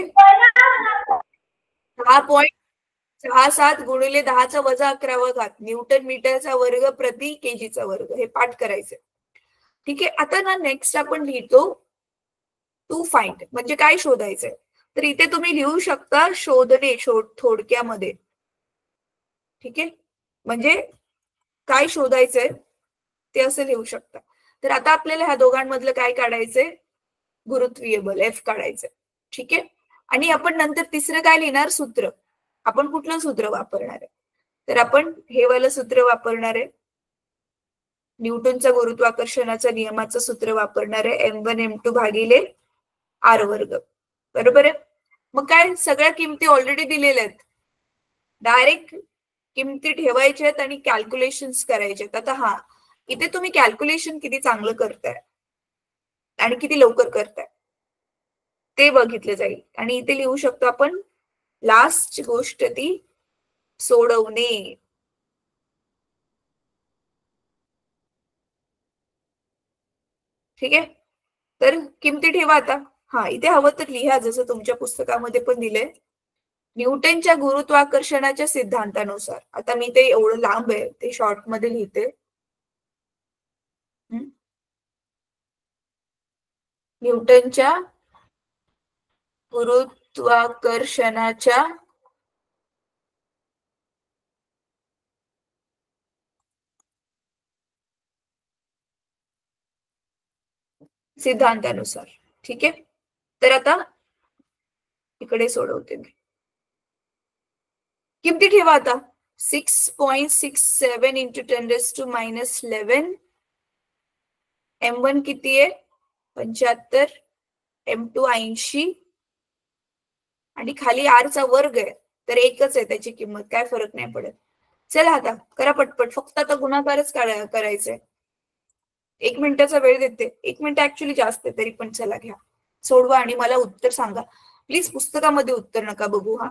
Speaker 1: 6.67 गुणिले 10⁻11 न्यूटन मीटरचा वर्ग प्रति केजीचा वर्ग, हे पाठ करायचं. ठीक आहे. आता ना नेक्स्ट आपण लिहितो टू फाइंड, म्हणजे काय शोधायचंय. तर इथे तुम्ही लिहू शकता शोधणे थोडक्यामध्ये. ठीक आहे. म्हणजे काय शोधायचंय ते असं लिहू शकता. तर आता आपल्याला ह्या दोघांमधलं काय काढायचंय, गुरुत्वीय बल एफ काढायचंय. ठीक आहे. आणि आपण नंतर तिसरं काय लिहिणार, सूत्र. आपण कुठलं सूत्र वापरणार आहे, तर आपण हे वालं सूत्र वापरणार आहे, न्यूटनचा गुरुत्वाकर्षणाच्या नियमाचं सूत्र वापरणार आहे, M1 M2 भागिले आर वर्ग. बरोबर आहे. मग काय, सगळ्या किमती ऑलरेडी दिलेल्या आहेत, डायरेक्ट किमती ठेवायच्या आहेत आणि कॅल्क्युलेशन्स करायचे आहेत. आता हा, इथे तुम्ही कॅल्क्युलेशन किती चांगलं करताय, आणि किती लवकर करताय ते बघितलं जाईल. आणि इथे लिहू शकतो आपण लास्ट गोष्ट ती सोडवणे. ठीक आहे, तर किमती ठेवा आता. हा, इथे हवं तर लिहा जसं तुमच्या पुस्तकामध्ये पण दिलंय. न्यूटनच्या गुरुत्वाकर्षणाच्या सिद्धांतानुसार. आता मी ते एवढं लांब आहे ते शॉर्ट मध्ये लिहिते. न्यूटनच्या गुरुत्वाकर्षणाच्या सिद्धांतानुसार. ठीक आहे, तर आता इकडे सोडवते मी. किमती ठेवा आता. 6.67 इंटू 10⁻11. M1 किती आहे? 75. M2 80. आणि खाली R चा वर्ग आहे तर एकच आहे त्याची किंमत, काय फरक नाही पडत. चला आता करा पटपट, फक्त आता गुणाकारच करायचंय. 1 मिनिटाचा वेळ देते. 1 मिनिट ऍक्च्युली जास्त आहे तरी पण चला घ्या, सोडवा आणि मला उत्तर सांगा. प्लीज पुस्तकामध्ये उत्तर नका बघू. हा,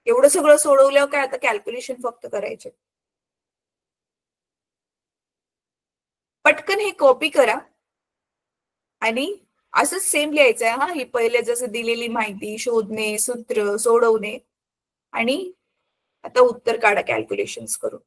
Speaker 1: एवढं सगळं सोडवल्यावर काय आता कॅल्क्युलेशन फक्त करायचे. पटकन हे कॉपी करा आणि असंच सेम लिहायचंय. हा, ही पहिले जसं दिलेली माहिती, शोधणे, सूत्र, सोडवणे आणि आता उत्तर काढा कॅल्क्युलेशन्स करून.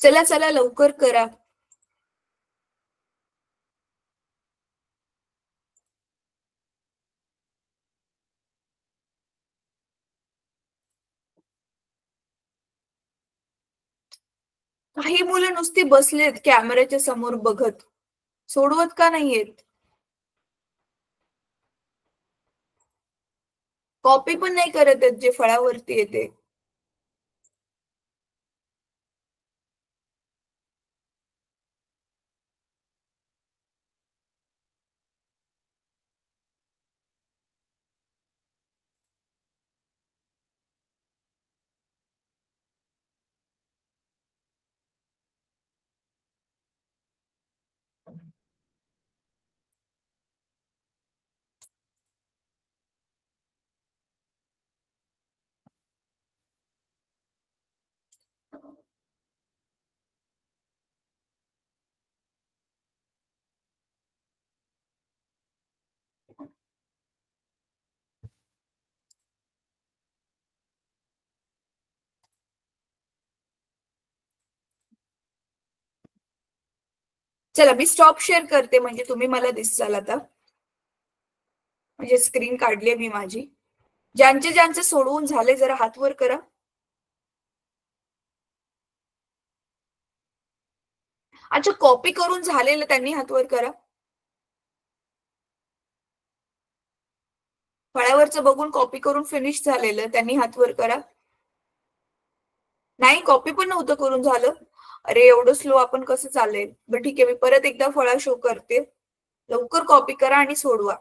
Speaker 1: चला चला लवकर करा. काही मुलं नुसती बसलेत कॅमेऱ्याच्या समोर बघत, सोडवत का नाहीयेत? कॉपी पण नाही करत आहेत जे फळावरती येते. चला मी स्टॉप शेअर करते म्हणजे तुम्ही मला दिसाल आता. म्हणजे स्क्रीन काढली मी माझी. ज्यांचे ज्यांचे सोडवून झाले जरा हात वर करा. अच्छा, कॉपी करून झालेलं त्यांनी हात वर करा. फळ्यावरचं बघून कॉपी करून फिनिश झालेलं त्यांनी हात वर करा. नाही, कॉपी पण नव्हतं करून झालं. अरे एवढं स्लो आपण कसं चालेल. बरं ठीक आहे, मी परत एकदा फळा शो करते. लवकर कॉपी करा आणि सोडवा.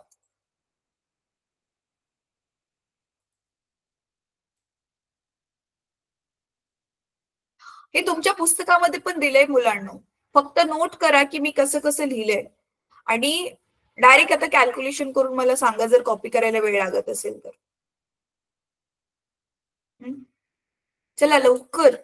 Speaker 1: हे तुमच्या पुस्तकामध्ये पण दिलंय मुलांना. फक्त नोट करा की मी कसं कसं लिहिलंय आणि डायरेक्ट आता कॅल्क्युलेशन करून मला सांगा जर कॉपी करायला वेळ लागत असेल तर. चला लवकर.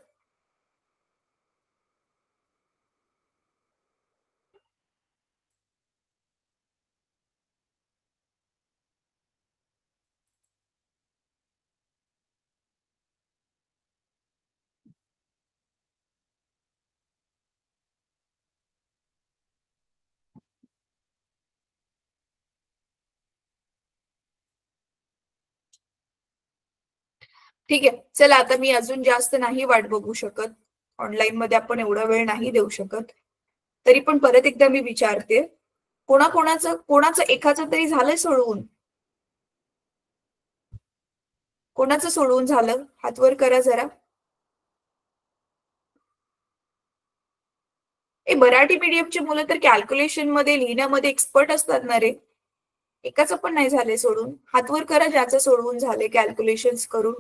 Speaker 1: ठीक आहे, चला आता मी अजून जास्त नाही वाट बघू शकत. ऑनलाईन मध्ये आपण एवढा वेळ नाही देऊ शकत. तरी पण परत एकदा मी विचारते, कोणाचं एकाचं तरी झालंय सोडवून? कोणाचं सोडवून झालं? हात वर करा जरा. मराठी मीडियमची मुलं तर कॅल्क्युलेशन मध्ये लिहिण्यामध्ये एक्सपर्ट असतात ना रे. एकाचं पण नाही झाले सोडून. हात वर करा ज्याचं सोडवून झाले कॅल्क्युलेशन्स करून.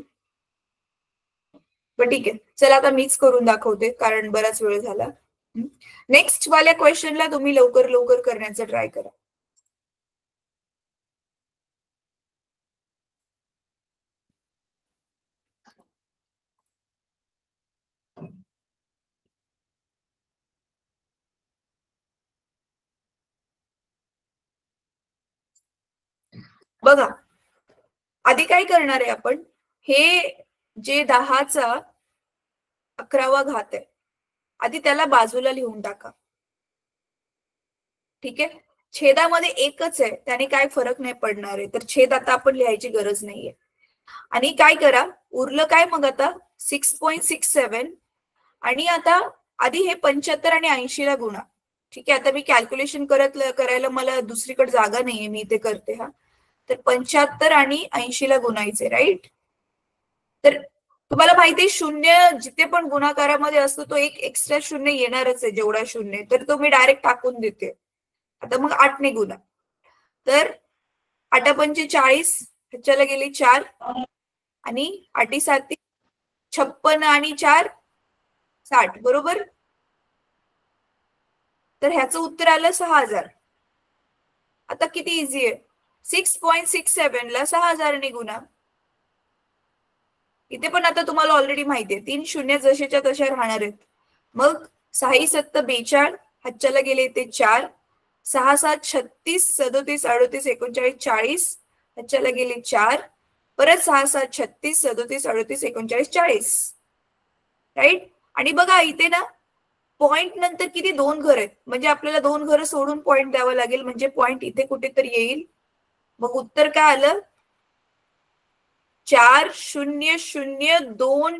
Speaker 1: पण ठीक आहे, चला आता मीच करून दाखवते कारण बराच वेळ झाला. नेक्स्ट वाल्या क्वेश्चनला तुम्ही लवकर लवकर करण्याचा ट्राय करा. बघा, आधी काय करणार आहे आपण, हे जे 10चा 11वा घात आहे, आधी त्याला बाजूला लिहून टाका. ठीक आहे, छेदामध्ये एकच आहे, त्याने काय फरक नाही पडणार आहे, तर छेद आता आपण लिहायची गरज नाहीये. आणि काय करा, उरलं काय मग आता 6.67. आणि आता आधी हे 75 आणि 80 ला गुणा. ठीक आहे, आता मी कॅल्क्युलेशन करायला मला दुसरीकडे जागा नाहीये, मी इथे करते. हा, तर 75 आणि 80 ला गुणायचे, राईट. तर तुम्हाला माहिती आहे, शून्य जिथे पण गुणाकारामध्ये असतो तो एक एक्स्ट्रा शून्य येणारच आहे, जेवढा शून्य, तर तो मी डायरेक्ट टाकून देते. आता मग 8 ने गुणा, तर 8 पंचे 40, ह्याच्याला गेली 4, आणि 8 7 56 आणि 4 60, बरोबर. तर ह्याचं उत्तर आलं 6000. आता किती इझी आहे, 6.67 ला 6000 ने गुणा. इथे पण आता तुम्हाला ऑलरेडी माहिती आहे, 3 शून्य जशाच्या तशा राहणार आहेत. मग 6 7 42, ह्याच्याला गेले ते 4, 6 7 36 37 38 39 40, ह्याच्याला गेले 4, परत 6 7 36 37 38 39 40, राईट. आणि बघा इथे ना पॉइंट नंतर किती 2 घर आहेत, म्हणजे आपल्याला 2 घर सोडून पॉइंट द्यावा लागेल, म्हणजे पॉइंट इथे कुठेतरी येईल. मग उत्तर काय आलं, 4002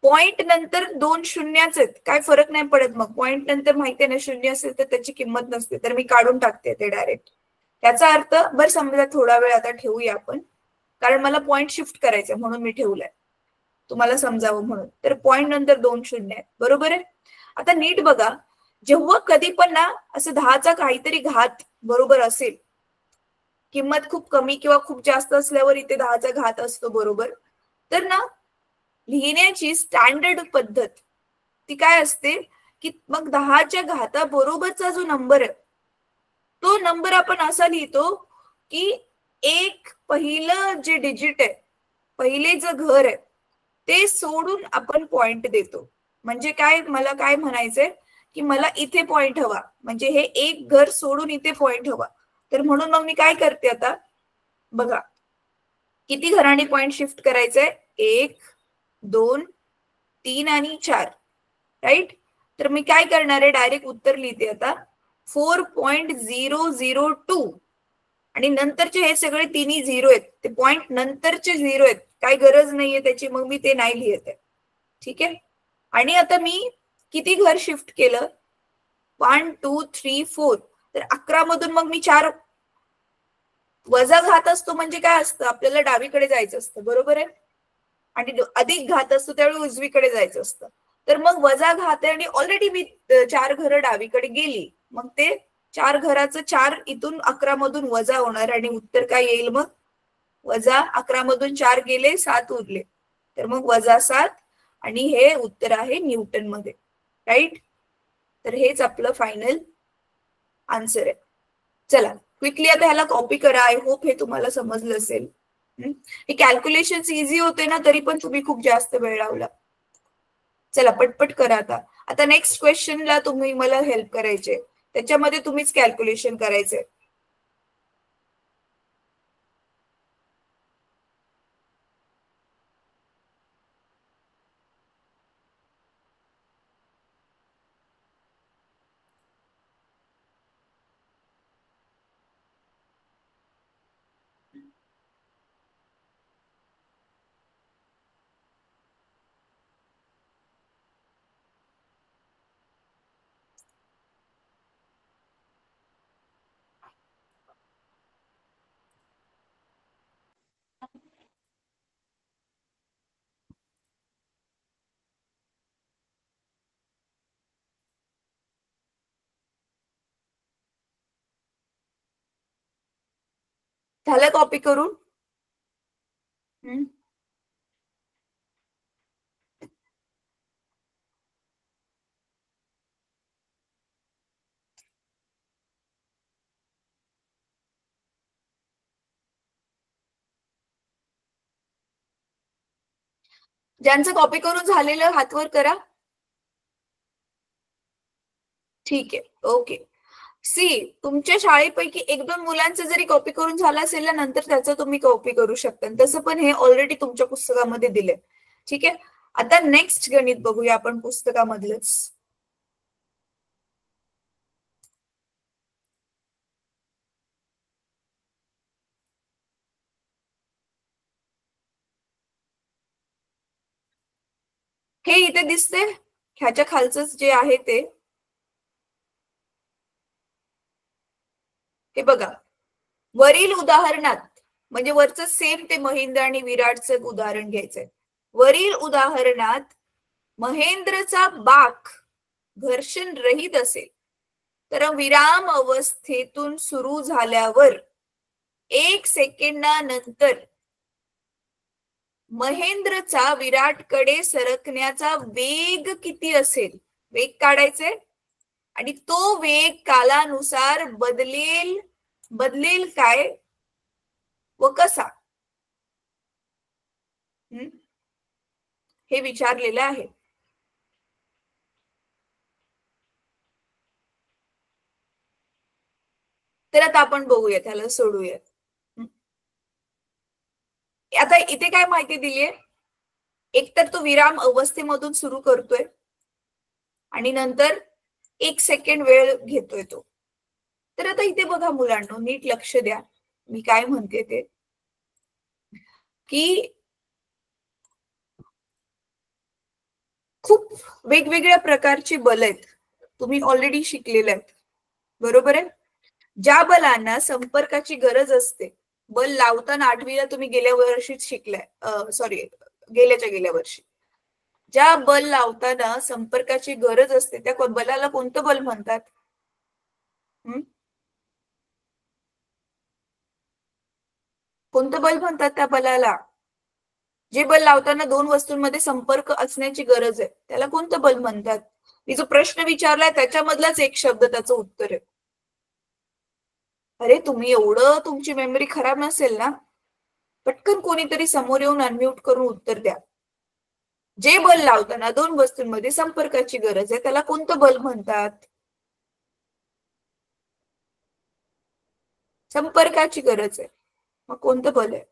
Speaker 1: पॉइंट नंतर 2 शून्यच आहेत, काय फरक नाही पडत. मग पॉइंट नंतर माहितीये ना, शून्य असेल तर त्याची किंमत नसते, तर मी काढून टाकते ते डायरेक्ट. त्याचा अर्थ, बरं समजा थोडा वेळ आता ठेवूया आपण, कारण मला पॉइंट शिफ्ट करायचं म्हणून मी ठेवलाय, तुम्हाला समजावं म्हणून. तर पॉइंट नंतर 2 शून्य आहेत, बरोबर आहे. आता नीट बघा, जेव्हा कधी पण ना असं 10चा काहीतरी घात बरोबर असेल, किंमत खूप कमी किंवा खूप जास्त असल्यावर इथे 10चा घात असतो, बरोबर. तर ना लिहिण्याची स्टँडर्ड पद्धत ती काय असते, की मग 10च्या घाताबरोबरचा जो नंबर आहे, तो नंबर आपण असा लिहितो की एक पहिलं जे डिजिट आहे, पहिले जे घर आहे, ते सोडून आपण पॉइंट देतो. म्हणजे काय, मला काय म्हणायचंय, की मला इथे पॉइंट हवा, म्हणजे हे एक घर सोडून इथे पॉइंट हवा. तर म्हणून मग मी काय करते आता, बघा किती घरांनी पॉइंट शिफ्ट करायचंय, 1 2 3 आणि 4, राईट. तर मी काय करणार आहे, डायरेक्ट उत्तर लिहिते आता 4.002, आणि नंतरचे हे सगळे तिन्ही 0 आहेत, ते पॉइंट नंतरचे 0 आहेत, काही गरज नाहीये त्याची, मग मी ते नाही लिहित आहे. ठीक आहे. आणि आता मी किती घर शिफ्ट केलं, 1 2 3 4, तर 11 मधून मग मी 4 वजा घात असतो, म्हणजे काय असतं, आपल्याला डावीकडे जायचं असतं, बरोबर आहे. आणि अधिक घात असतो त्यावेळी उजवीकडे जायचं असतं. तर मग वजा घात आहे, आणि ऑलरेडी मी 4 घरं डावीकडे गेली, मग ते 4 घराचं 4 इथून 11 मधून वजा होणार, आणि उत्तर काय येईल मग, वजा 11 मधून 4 गेले 7 उरले, तर मग -7, आणि हे उत्तर आहे न्यूटन मध्ये, राईट. तर हेच आपलं फायनल आन्सर आहे. चला क्विकली आता ह्याला कॉपी करा. आय होप हे तुम्हाला समजलं असेल. हे कॅल्क्युलेशन इझी होते ना, तरी पण तुम्ही खूप जास्त वेळ लावला. चला पटपट करा आता. आता नेक्स्ट क्वेश्चनला तुम्ही मला हेल्प करायचे, त्याच्यामध्ये तुम्हीच कॅल्क्युलेशन करायचंय. झालं कॉपी करून? ज्यांचं कॉपी करून झालेलं हातवर करा. ठीक आहे, ओके. सी, तुमच्या शाळेपैकी 1-2 मुलांचं जरी कॉपी करून झालं असेल ना, नंतर त्याचं तुम्ही कॉपी करू शकता. तसं पण हे ऑलरेडी तुमच्या पुस्तकामध्ये दिलंय. ठीक आहे, आता नेक्स्ट गणित बघूया आपण पुस्तकामधलंच. हे इथे दिसते, ह्याच्या खालचं जे आहे ते, हे बघा. वरील उदाहरणात, म्हणजे वरचं सेम ते महेंद्र आणि विराटचं उदाहरण घ्यायचंय. वरील उदाहरणात महेंद्रचा बाक घर्षण रहित असेल तर विराम अवस्थेतून सुरू झाल्यावर 1 सेकंदानंतर महेंद्रचा विराटकडे सरकण्याचा वेग किती असेल? वेग काढायचे आणि तो वेग कालानुसार बदलेल काय व कसा, हे विचारलेलं आहे. तर आता आपण बघूया, त्याला सोडूया. आता इथे काय माहिती दिलीये? एकतर तो विराम अवस्थेमधून सुरू करतोय आणि नंतर 1 सेकंड वेळ घेतोय तो. तर आता इथे बघा मुलांनो, नीट लक्ष द्या मी काय म्हणते ते, की खूप वेगवेगळ्या प्रकारची बल आहेत, तुम्ही ऑलरेडी शिकलेले आहेत, बरोबर आहे. ज्या बलांना संपर्काची गरज असते, बल लावताना 8वीला तुम्ही गेल्या वर्षीच शिकलाय, सॉरी गेल्या वर्षी, ज्या बल लावताना संपर्काची गरज असते त्या बलाला कोणतं बल म्हणतात? कोणतं बल म्हणतात त्या बलाला? जे बल लावताना 2 वस्तूंमध्ये संपर्क असण्याची गरज आहे त्याला कोणतं बल म्हणतात? मी जो प्रश्न विचारलाय त्याच्यामधलाच एक शब्द त्याचं उत्तर आहे. अरे तुम्ही एवढं तुमची मेमरी खराब नसेल ना, पटकन कोणीतरी समोर येऊन अनम्यूट करून उत्तर द्या. जे बल लावताना 2 वस्तूंमध्ये संपर्काची गरज आहे त्याला कोणतं बल म्हणतात? संपर्काची गरज आहे, मग कोणतं बल आहे?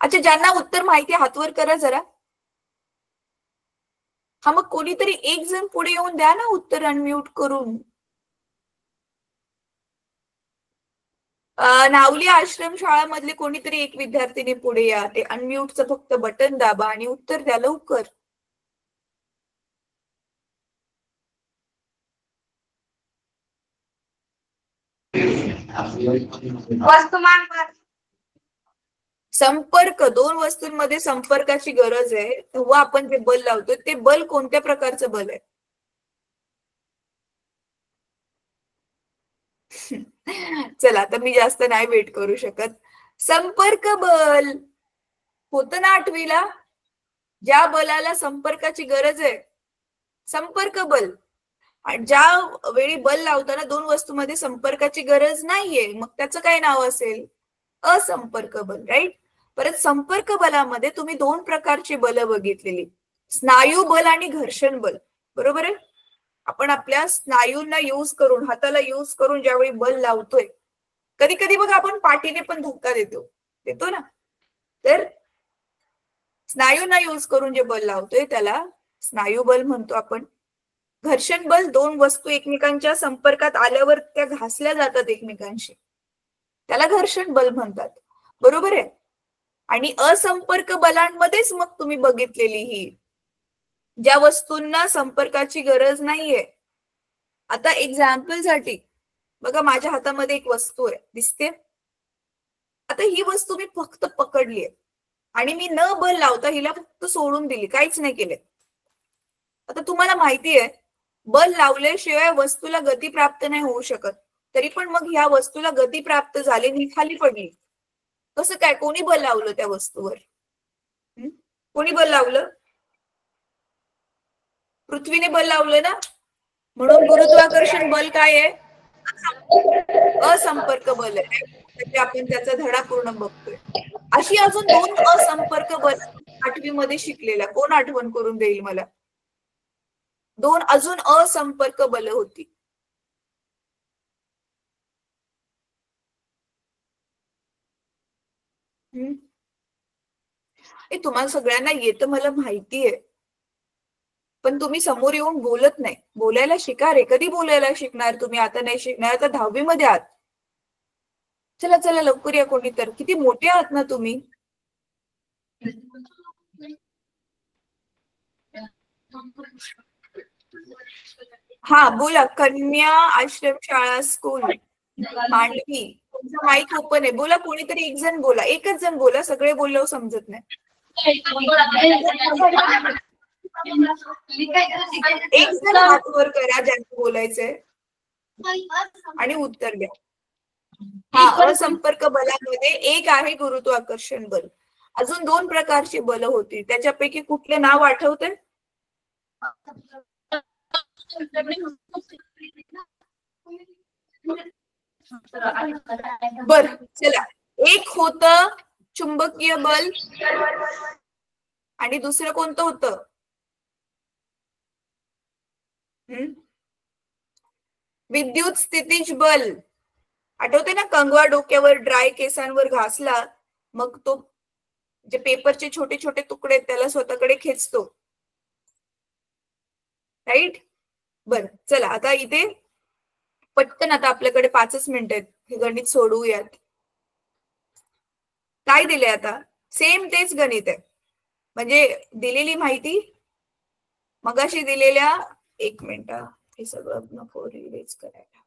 Speaker 1: अच्छा, ज्यांना उत्तर माहिती हातवर करा जरा. हा, मग कोणीतरी एक जण पुढे येऊन द्या ना उत्तर अनम्यूट करून. नावली आश्रम शाळामधले कोणीतरी एक विद्यार्थिनी पुढे या, ते अनम्यूटचं फक्त बटन दाबा आणि उत्तर द्या लवकर.
Speaker 2: वस्तुमान बल.
Speaker 1: संपर्क, 2 वस्तूंमध्ये संपर्काची गरज आहे तेव्हा आपण जे बल लावतो ते बल कोणत्या प्रकारचं बल आहे? चला, आता मी जास्त नाही वेट करू शकत. संपर्क बल होतं ना 8वीला, ज्या बलाला संपर्काची गरज आहे, संपर्क बल. आणि ज्या वेळी बल लावताना 2 वस्तूंमध्ये संपर्काची गरज नाहीये, मग त्याचं काय नाव असेल? असंपर्क बल, राईट. परत संपर्क बलामध्ये तुम्ही 2 प्रकारची बल बघितलेली, स्नायू बल आणि घर्षण बल, बरोबर आहे. आपण आपल्या स्नायूंना यूज करून, हाताला यूज करून ज्यावेळी बल लावतोय, कधी कधी बघा आपण पाठीने पण धक्का देतो ना, तर स्नायूंना यूज करून जे बल लावतोय त्याला स्नायू बल म्हणतो आपण. घर्षण बल, 2 वस्तू एकमेकांच्या संपर्कात आल्यावर त्या घासल्या जातात एकमेकांशी, त्याला घर्षण बल म्हणतात, बरोबर आहे. आणि असंपर्क बलांमध्येच मग तुम्ही बघितलेली ही, ज्या वस्तूंना संपर्काची गरज नाहीये. आता एक्झाम्पल साठी बघा, माझ्या हातामध्ये एक वस्तू आहे, दिसते. आता ही वस्तू मी फक्त पकडली आहे आणि मी न बल लावता हिला फक्त सोडून दिली, काहीच नाही केले. आता तुम्हाला माहिती आहे बल लावल्याशिवाय वस्तूला गती प्राप्त नाही होऊ शकत. तरी पण मग ह्या वस्तूला गती प्राप्त झाली आणि खाली पडली. कसं काय? कोणी बल लावलं त्या वस्तूवर? कोणी बल लावलं? पृथ्वीने बल लावलं ना. म्हणून गुरुत्वाकर्षण बल काय आहे? असंपर्क बल आहे. म्हणजे आपण त्याचा धडा पूर्ण बघतोय. अशी अजून 2 असंपर्क बल 8वी मध्ये शिकलेला कोण आठवण करून देईल मला? 2 अजून असंपर्क बल होती. तुम्हाला सगळ्यांना येतं मला माहितीये, पण तुम्ही समोर येऊन बोलत नाही. बोलायला शिका रे. कधी बोलायला शिकणार तुम्ही? आता नाही शिकणार. आता 10वी मध्ये आहात. चला चला लवकर या कोणी तर. किती मोठे आहात ना तुम्ही. हा बोला. कन्या आश्रम शाळा स्कूल मांडवी. तुमचा माईक ओपन आहे. बोला. कोणीतरी एक जण बोला. एकच जण बोला. सगळे बोलल्यावर समजत नाही. एक जण हात वर करा ज्यांना बोलायचंय आणि उत्तर द्या. हा, असंपर्क बलामध्ये एक आहे गुरुत्वाकर्षण बल. अजून 2 प्रकारची बल होती. त्याच्यापैकी कुठले नाव आठवते? बर चला. एक होतं चुंबकीय बल आणि दुसरं कोणतं होतं? विद्युत स्थितीज बल. आठवते ना? कंगवा डोक्यावर ड्राय केसांवर घासला मग तो जे पेपरचे छोटे छोटे तुकडे त्याला स्वतःकडे खेचतो. राईट. बर चला आता इथे पटकन, आता आपल्याकडे 5च मिनिट आहेत. हे गणित सोडवूयात. काय दिले आता? सेम तेच गणित आहे. म्हणजे दिलेली माहिती मगाशी दिलेल्या, 1 मिनिट हे सगळं नको रिवाइज करायला.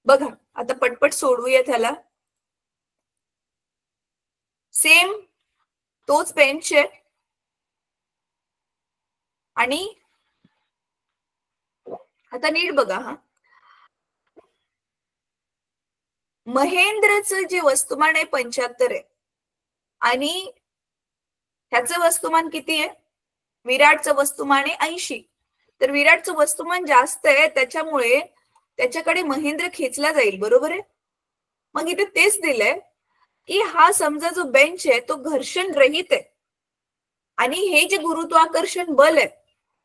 Speaker 1: बघा आता पटपट सोडवूया त्याला. सेम तोच बेंच आहे आणि आता नीट बघा. हा, महेंद्रचं जे वस्तुमान आहे 75 आहे आणि ह्याचं वस्तुमान किती आहे? विराटचं वस्तुमान आहे 80. तर विराटचं वस्तुमान जास्त आहे त्याच्यामुळे त्याच्याकडे महेंद्र खेचला जाईल. बरोबर आहे. मग इथे तेच दिलंय की हा समजा जो बेंच आहे तो घर्षण रहित आहे आणि हे जे गुरुत्वाकर्षण बल आहे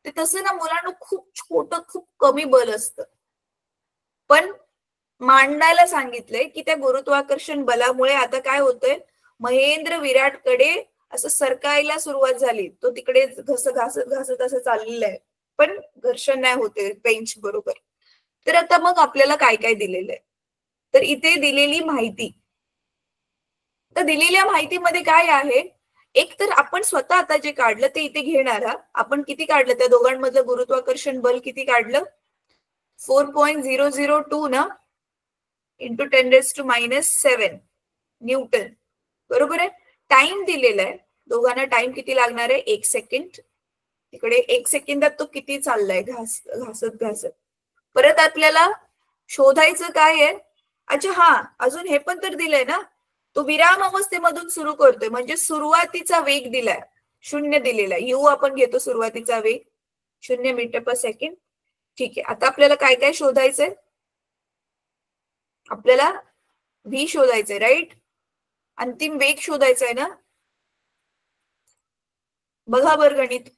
Speaker 1: ते तसं ना मुलांना खूप छोटं खूप कमी बल असतं. पण मांडायला सांगितलंय की त्या गुरुत्वाकर्षण बलामुळे आता काय होतंय? महेंद्र विराटकडे असं सरकायला सुरुवात झाली. तो तिकडे घसत असं चाललेलं आहे पण घर्षण नाही होते बेंच बरोबर. तर आता मग आपल्याला काय काय दिलेलं आहे? तर इथे दिलेली माहिती. तर दिलेल्या माहितीमध्ये काय आहे? एक तर आपण स्वतः आता जे काढलं ते इथे घेणार. आपण किती काढलं? त्या दोघांमधलं गुरुत्वाकर्षण बल किती काढलं? 4.002 ना इंटू 10⁻⁷ न्यूटन. बरोबर आहे. टाइम दिलेला आहे. दोघांना टाइम किती लागणार आहे? 1 सेकंड. तिकडे 1 सेकंदात तो किती चाललाय घासत घासत. परत आपल्याला शोधायचं काय आहे? अच्छा हा, अजून हे पण तर दिलंय ना, तो विराम अवस्थेमधून सुरू करतोय म्हणजे सुरुवातीचा वेग दिलाय 0 दिलेला. यू आपण घेतो सुरुवातीचा वेग 0 मीटर पर सेकंड. ठीक आहे. आता आपल्याला काय काय शोधायचंय? आपल्याला व्ही शोधायचंय. राईट. अंतिम वेग शोधायचा आहे ना. बघा बर गणित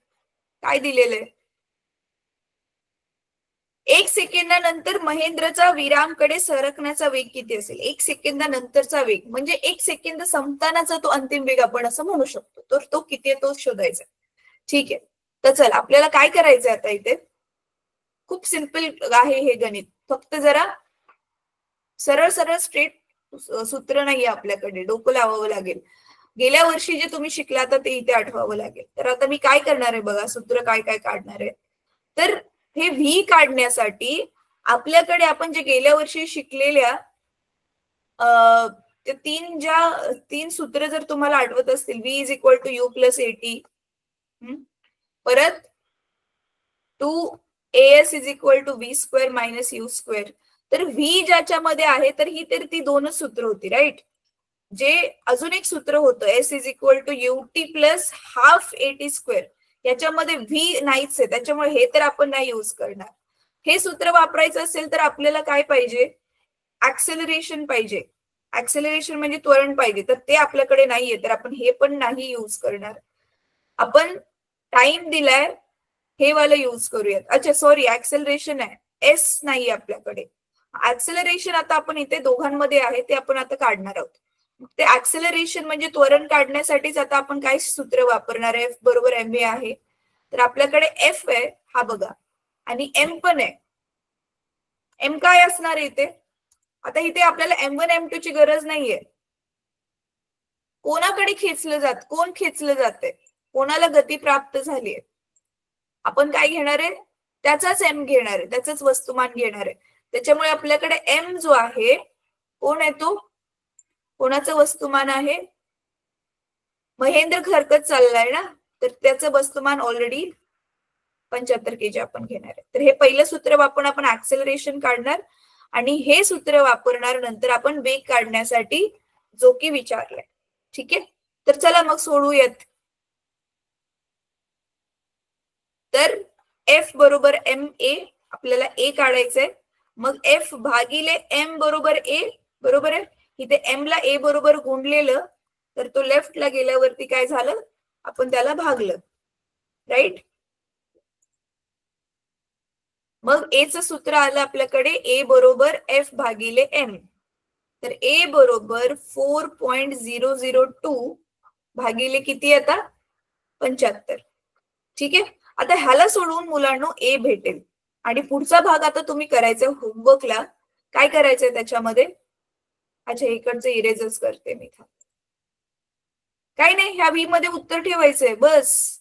Speaker 1: काय दिलेलं आहे. 1 सेकंदानंतर महेंद्रचा विरामकडे सरकण्याचा वेग किती असेल? 1 सेकंदानंतरचा वेग म्हणजे 1 सेकंद संपतानाचा तो अंतिम वेग आपण असं म्हणू शकतो. तर तो किती आहे तो शोधायचा. ठीक आहे. तर चला आपल्याला काय करायचंय आता इथे? खूप सिंपल आहे हे गणित. फक्त जरा सरळ सरळ स्ट्रेट सूत्र नाहीये आपल्याकडे. डोकं लावावं लागेल. गेल्या वर्षी जे तुम्ही शिकला तर ते इथे आठवावं लागेल. तर आता मी काय करणार आहे बघा. सूत्र काय काय काढणार आहे. तर हे व्ही काढण्यासाठी आपल्याकडे आपण जे गेल्या वर्षी शिकलेल्या ते तीन सूत्र जर तुम्हाला आठवत असतील, V is equal to U plus AT, परत 2AS is equal to V square minus U square. तर V ज्याच्यामध्ये आहे तर ती दोनच सूत्र होती, राईट. जे अजून एक सूत्र होतं S is equal to UT plus half AT square, याच्यामध्ये V नाहीच आहे, त्याच्यामुळे हे तर आपण नाही यूज करणार. हे सूत्र वापरायचं असेल तर आपल्याला काय पाहिजे, ऍक्सेलरेशन पाहिजे. ऍक्सेलरेशन म्हणजे त्वरण पाहिजे, तर ते आपल्याकडे नाहीये, तर आपण हे पण नाही यूज करणार. आपण टाइम दिलाय, हे वाला यूज करूयात. अच्छा सॉरी, ऍक्सेलरेशन आहे, एस नाही आपल्याकडे. ऍक्सेलरेशन आता आपण इथे दोघांमध्ये आहे, ते आपण आता काढणार आहोत. ते ऍक्सेलरेशन म्हणजे त्वरण काढण्यासाठीच आता आपण काय सूत्र वापरणार आहे, F बरोबर ma आहे. तर आपल्याकडे F आहे हा बघा, आणि M पण आहे. M काय असणार आहे इथे, आता इथे आपल्याला M1 M2 ची गरज नाहीये. कोणाकडे कोण खेचलं जाते, कोणाला गती प्राप्त झाली आहे, आपण काय घेणार आहे, त्याचाच M घेणार आहे, त्याचंच वस्तुमान घेणार आहे. त्याच्यामुळे आपल्याकडे M जो आहे, कोण आहे तो, कोणाचं वस्तुमान आहे, महेंद्र घरकत चाललाय ना, तर त्याचं वस्तुमान ऑलरेडी 75 kg आपण घेणार आहे. तर हे पहिलं सूत्र वापरून आपण ऍक्सेलरेशन काढणार, आणि हे सूत्र वापरणार नंतर आपण वेग काढण्यासाठी, जो की विचारलाय. ठीक आहे, तर चला मग सोडूयात. तर F बरोबर ma, आपल्याला A काढायचंय. मग F भागिले M बरोबर A, बरोबर आहे. इथे M ला A बरोबर गुणलेलं, तर तो लेफ्टला गेल्यावरती काय झालं, आपण त्याला भागलं, राईट. मग A चं सूत्र आलं आपल्याकडे, A बरोबर F भागिले M. तर A बरोबर 4.002 भागिले किती आता, 75. ठीक आहे, आता ह्याला सोडवून मुलांनो A भेटेल. आणि पुढचा भाग आता तुम्ही करायचा होमवर्कला. काय करायचंय त्याच्यामध्ये, अच्छा इकडचे इरेजर्स करते मी, काय नाही, ह्या V मध्ये उत्तर ठेवायचंय बस.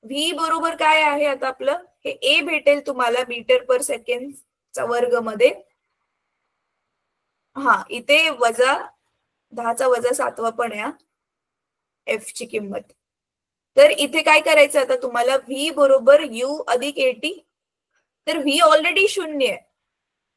Speaker 1: V बरोबर काय आहे आता आपलं, हे A भेटेल तुम्हाला मीटर पर सेकंड चा वर्ग मध्ये. हा, इथे वजा 10चा वजा 7वा पण आहे F ची किंमत. तर इथे काय करायचं आता तुम्हाला, V बरोबर U अधिक AT. तर V ऑलरेडी 0 आहे,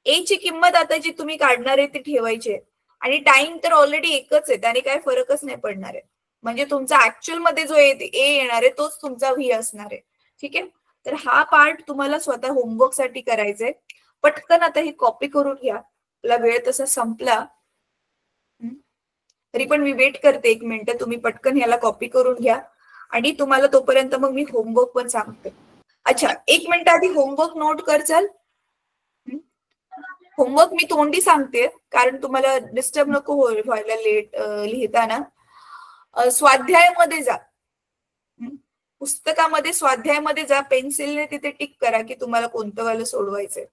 Speaker 1: A ची किंमत आता जी तुम्ही काढणार आहे ती ठेवायची आहे, आणि टाइम तर ऑलरेडी एकच आहे, त्याने काय फरकच नाही पडणार आहे. म्हणजे तुमचा ऍक्च्युअल मध्ये जो A येणार आहे तोच तुमचा V असणार आहे. ठीक आहे, तर हा पार्ट तुम्हाला स्वतः होमवर्क साठी करायचंय. पटकन आता ही कॉपी करून घ्या, आपला वेळ तसा संपला, तरी पण मी वेट करते 1 मिनिट. तुम्ही पटकन ह्याला कॉपी करून घ्या, आणि तुम्हाला तोपर्यंत मग मी होमवर्क पण सांगते. अच्छा 1 मिनिट आधी होमवर्क नोट कर चल. होमवर्क मी तोंडी सांगते, कारण तुम्हाला डिस्टर्ब नको व्हायला लेट लिहिताना. स्वाध्यायामध्ये जा, पुस्तकामध्ये स्वाध्यायामध्ये जा, पेन्सिलने तिथे टिक करा की तुम्हाला कोणतं वालं सोडवायचंय.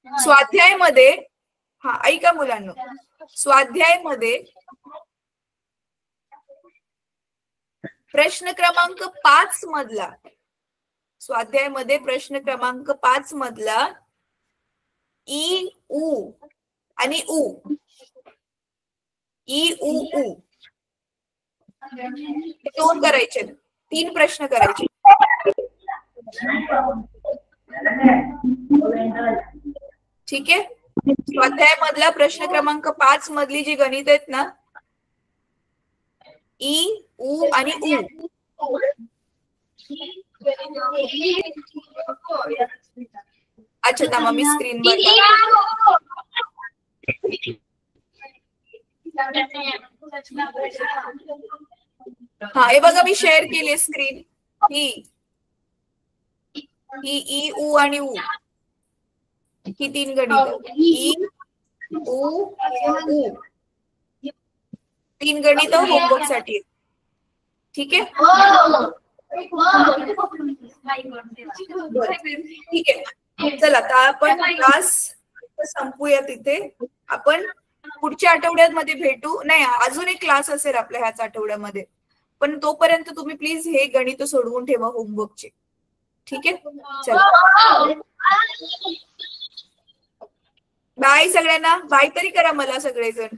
Speaker 1: स्वाध्यायामध्ये, हा ऐका मुलांनो, स्वाध्यायामध्ये प्रश्न क्रमांक 5 मधला, स्वाध्यायामध्ये प्रश्न क्रमांक 5 मधला ई उ आणि उ, ई उ उ, दोन करायचे, 3 प्रश्न करायचे. ठीक आहे, स्वाध्यायामधला प्रश्न क्रमांक 5 मधली जी गणित आहेत ना, ई उ आणि उ, अच्छा थांबा मी स्क्रीनवर, हा हे बघा मी शेअर केली स्क्रीन. ही ई उ आणि उ, ही 3 गणित, ई उ उ, 3 गणित होमवर्क साठी. ठीक आहे, ठीक आहे, चला आता आपण क्लास संपूया तिथे. आपण पुढच्या आठवड्यामध्ये भेटू. नाही, अजून एक क्लास असेल आपल्या ह्याच आठवड्यामध्ये, पण तोपर्यंत तुम्ही प्लीज हे गणित सोडवून ठेवा होमवर्कचे. ठीक आहे, चला बाय सगळ्यांना. बाय तरी करा मला सगळेजण.